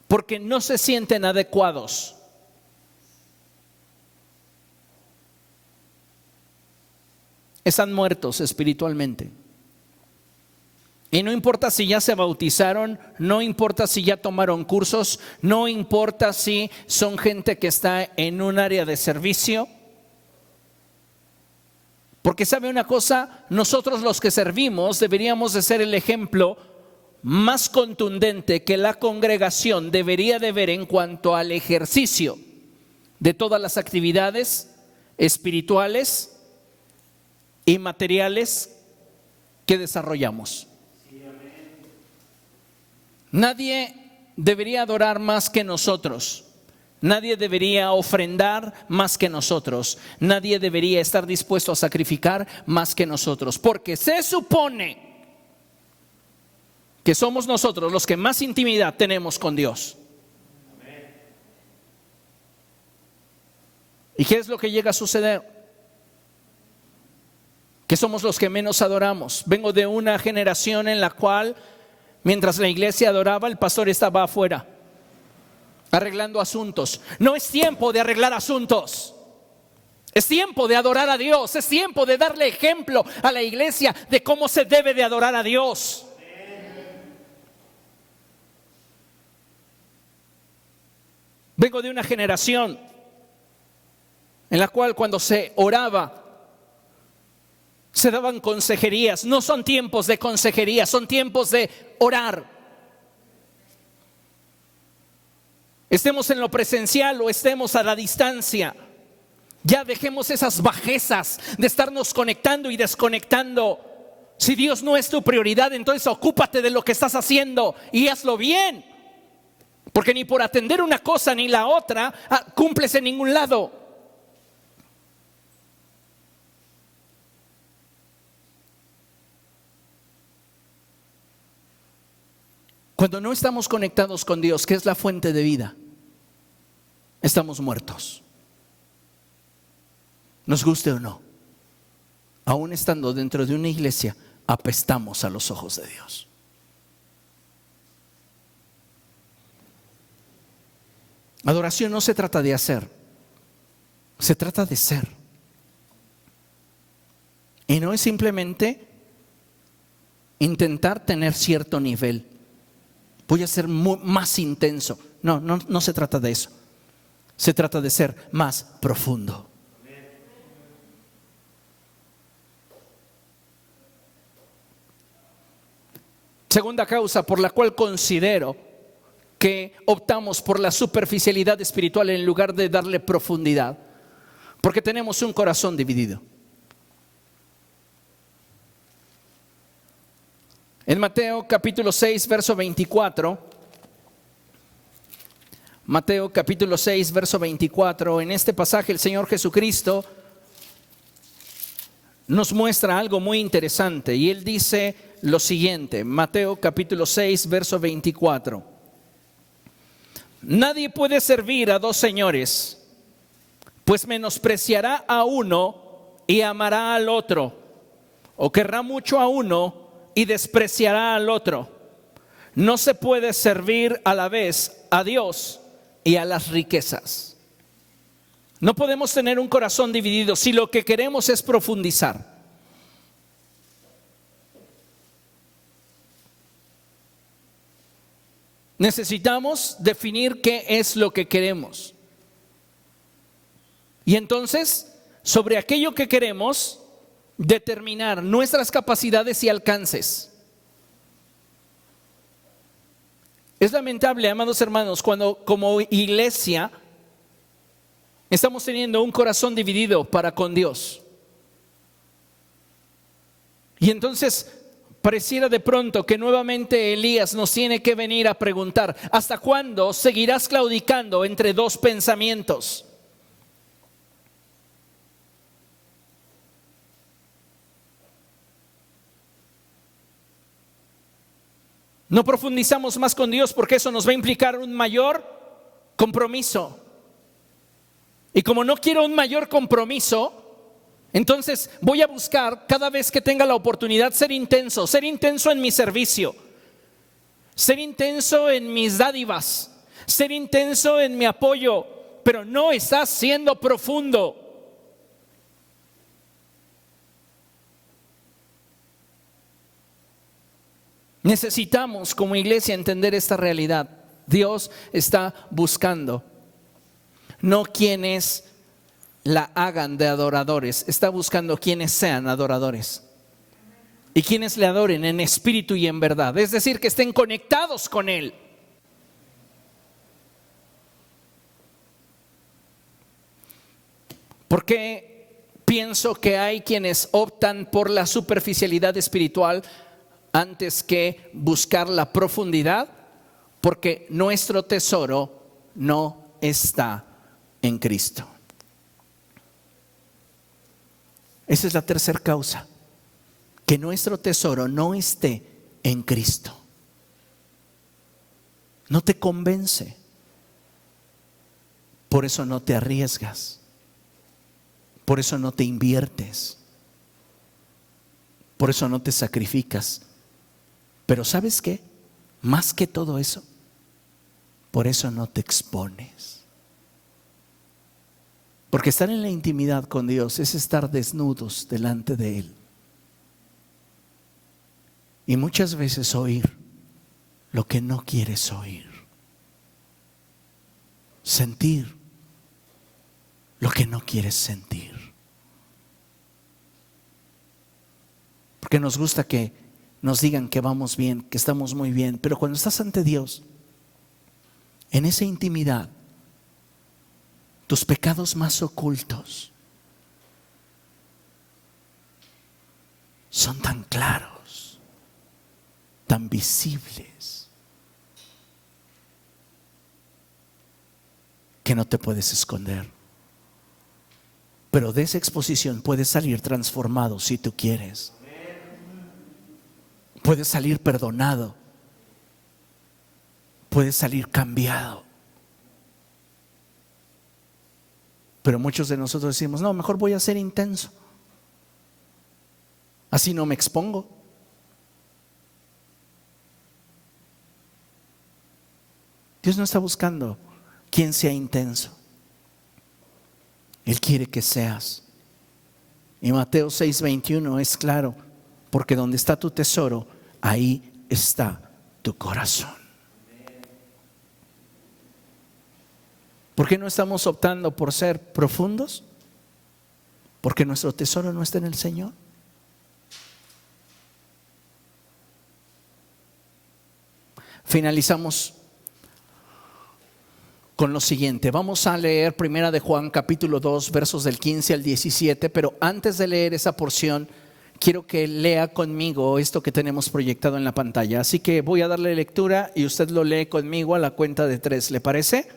porque no se sienten adecuados. Están muertos espiritualmente. Y no importa si ya se bautizaron, no importa si ya tomaron cursos, no importa si son gente que está en un área de servicio. Porque sabe una cosa, nosotros los que servimos deberíamos de ser el ejemplo más contundente que la congregación debería de ver en cuanto al ejercicio de todas las actividades espirituales y materiales que desarrollamos. Nadie debería adorar más que nosotros. Nadie debería ofrendar más que nosotros. Nadie debería estar dispuesto a sacrificar más que nosotros. Porque se supone que somos nosotros los que más intimidad tenemos con Dios. ¿Y qué es lo que llega a suceder? Que somos los que menos adoramos. Vengo de una generación en la cual, mientras la iglesia adoraba, el pastor estaba afuera arreglando asuntos. No es tiempo de arreglar asuntos. Es tiempo de adorar a Dios. Es tiempo de darle ejemplo a la iglesia de cómo se debe de adorar a Dios. Vengo de una generación en la cual cuando se oraba se daban consejerías. No son tiempos de consejería, son tiempos de orar. Estemos en lo presencial o estemos a la distancia, ya dejemos esas bajezas de estarnos conectando y desconectando. Si Dios no es tu prioridad, entonces ocúpate de lo que estás haciendo y hazlo bien. Porque ni por atender una cosa ni la otra cumples en ningún lado. Cuando no estamos conectados con Dios, que es la fuente de vida, estamos muertos. Nos guste o no, aún estando dentro de una iglesia, apestamos a los ojos de Dios. Adoración no se trata de hacer, se trata de ser. Y no es simplemente intentar tener cierto nivel. Voy a ser más intenso. No se trata de eso. Se trata de ser más profundo. Segunda causa por la cual considero que optamos por la superficialidad espiritual en lugar de darle profundidad, porque tenemos un corazón dividido. En Mateo capítulo 6, verso 24, Mateo capítulo 6, verso 24, en este pasaje el Señor Jesucristo nos muestra algo muy interesante y Él dice lo siguiente, Mateo capítulo 6, verso 24. Nadie puede servir a dos señores, pues menospreciará a uno y amará al otro, o querrá mucho a uno y despreciará al otro. No se puede servir a la vez a Dios y a las riquezas. No podemos tener un corazón dividido si lo que queremos es profundizar. Necesitamos definir qué es lo que queremos. Y entonces, sobre aquello que queremos, determinar nuestras capacidades y alcances. Es lamentable, amados hermanos, cuando como iglesia estamos teniendo un corazón dividido para con Dios. Y entonces pareciera de pronto que nuevamente Elías nos tiene que venir a preguntar: ¿hasta cuándo seguirás claudicando entre dos pensamientos? No profundizamos más con Dios porque eso nos va a implicar un mayor compromiso. Y como no quiero un mayor compromiso, entonces voy a buscar cada vez que tenga la oportunidad ser intenso en mi servicio, ser intenso en mis dádivas, ser intenso en mi apoyo, pero no estás siendo profundo. Necesitamos como iglesia entender esta realidad. Dios está buscando no quienes la hagan de adoradores, está buscando quienes sean adoradores y quienes le adoren en espíritu y en verdad, es decir, que estén conectados con Él. Porque pienso que hay quienes optan por la superficialidad espiritual antes que buscar la profundidad, porque nuestro tesoro no está en Cristo. Esa es la tercera causa, que nuestro tesoro no esté en Cristo. No te convence, por eso no te arriesgas, por eso no te inviertes, por eso no te sacrificas. Pero ¿sabes qué? Más que todo eso, por eso no te expones. Porque estar en la intimidad con Dios es estar desnudos delante de Él. Y muchas veces oír lo que no quieres oír. Sentir lo que no quieres sentir. Porque nos gusta que nos digan que vamos bien, que estamos muy bien, pero cuando estás ante Dios, en esa intimidad, tus pecados más ocultos son tan claros, tan visibles, que no te puedes esconder. Pero de esa exposición puedes salir transformado si tú quieres. Puedes salir perdonado, puedes salir cambiado. Pero muchos de nosotros decimos: no, mejor voy a ser intenso, así no me expongo. Dios no está buscando quien sea intenso, Él quiere que seas. Y Mateo 6:21 es claro: porque donde está tu tesoro, ahí está tu corazón. ¿Por qué no estamos optando por ser profundos? Porque nuestro tesoro no está en el Señor. Finalizamos con lo siguiente. Vamos a leer Primera de Juan capítulo 2 versos del 15 al 17, pero antes de leer esa porción quiero que lea conmigo esto que tenemos proyectado en la pantalla. Así que voy a darle lectura y usted lo lee conmigo a la cuenta de 3. ¿Le parece?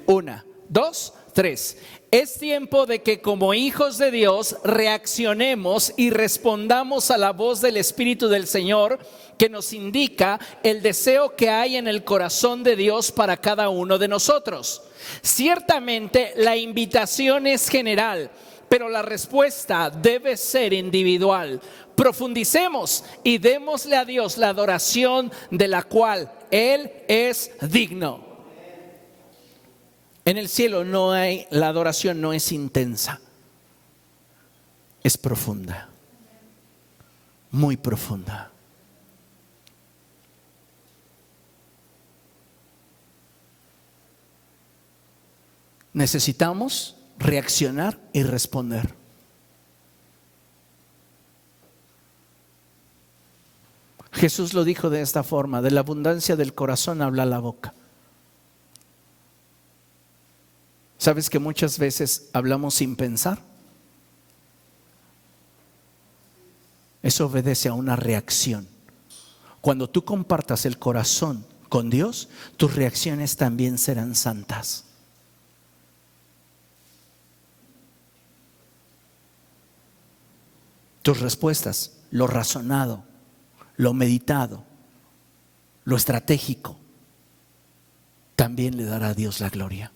1, 2, 3. Es tiempo de que como hijos de Dios reaccionemos y respondamos a la voz del Espíritu del Señor, que nos indica el deseo que hay en el corazón de Dios para cada uno de nosotros. Ciertamente la invitación es general, pero la respuesta debe ser individual. Profundicemos y démosle a Dios la adoración de la cual Él es digno. En el cielo la adoración no es intensa, es profunda, muy profunda. Necesitamos reaccionar y responder. Jesús lo dijo de esta forma: de la abundancia del corazón habla la boca. ¿Sabes que muchas veces hablamos sin pensar? Eso obedece a una reacción. Cuando tú compartas el corazón con Dios, tus reacciones también serán santas. Tus respuestas, lo razonado, lo meditado, lo estratégico, también le dará a Dios la gloria.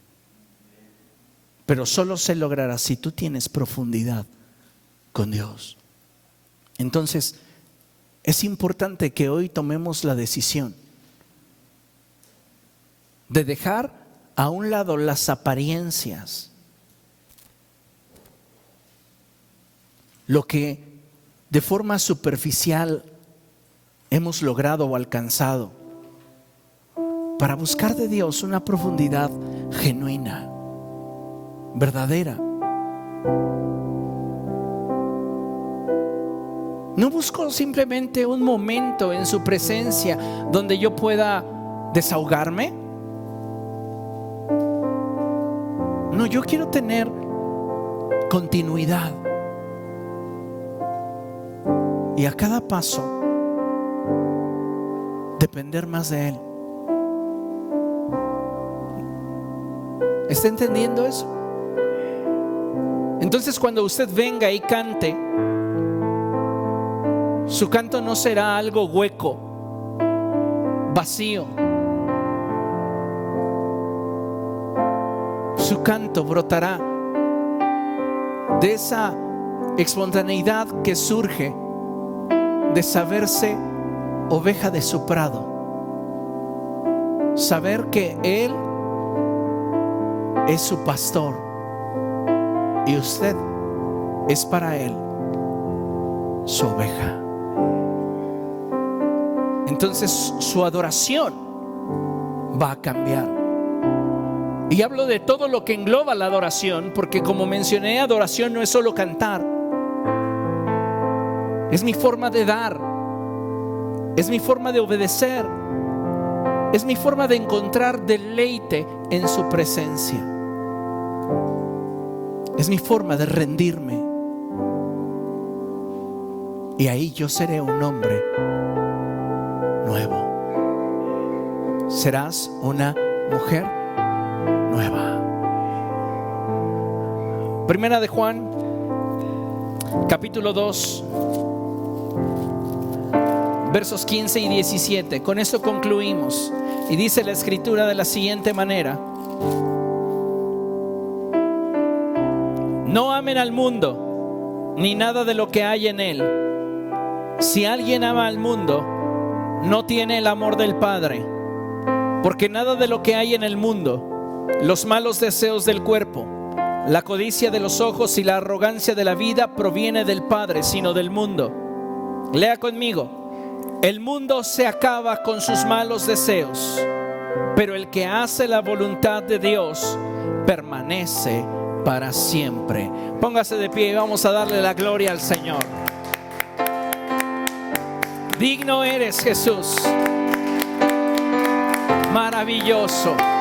Pero solo se logrará si tú tienes profundidad con Dios. Entonces, es importante que hoy tomemos la decisión de dejar a un lado las apariencias, lo que de forma superficial hemos logrado o alcanzado, para buscar de Dios una profundidad genuina, verdadera. No busco simplemente un momento en su presencia donde yo pueda desahogarme. No, yo quiero tener continuidad. Y a cada paso depender más de Él. ¿Está entendiendo eso? Entonces, cuando usted venga y cante, su canto no será algo hueco, vacío. Su canto brotará de esa espontaneidad que surge de saberse oveja de su prado. Saber que Él es su pastor y usted es para Él su oveja. Entonces su adoración va a cambiar. Y hablo de todo lo que engloba la adoración, porque como mencioné, adoración no es solo cantar. Es mi forma de dar, es mi forma de obedecer, es mi forma de encontrar deleite en su presencia, es mi forma de rendirme. Y ahí yo seré un hombre nuevo. Serás una mujer nueva. Primera de Juan, capítulo 2, versos 15 y 17. Con esto concluimos. Y dice la Escritura de la siguiente manera: no amen al mundo, ni nada de lo que hay en él. Si alguien ama al mundo, no tiene el amor del Padre. Porque nada de lo que hay en el mundo, los malos deseos del cuerpo, la codicia de los ojos y la arrogancia de la vida, proviene del Padre, sino del mundo. Lea conmigo: el mundo se acaba con sus malos deseos, pero el que hace la voluntad de Dios permanece para siempre. Póngase de pie y vamos a darle la gloria al Señor. Digno eres, Jesús. Maravilloso.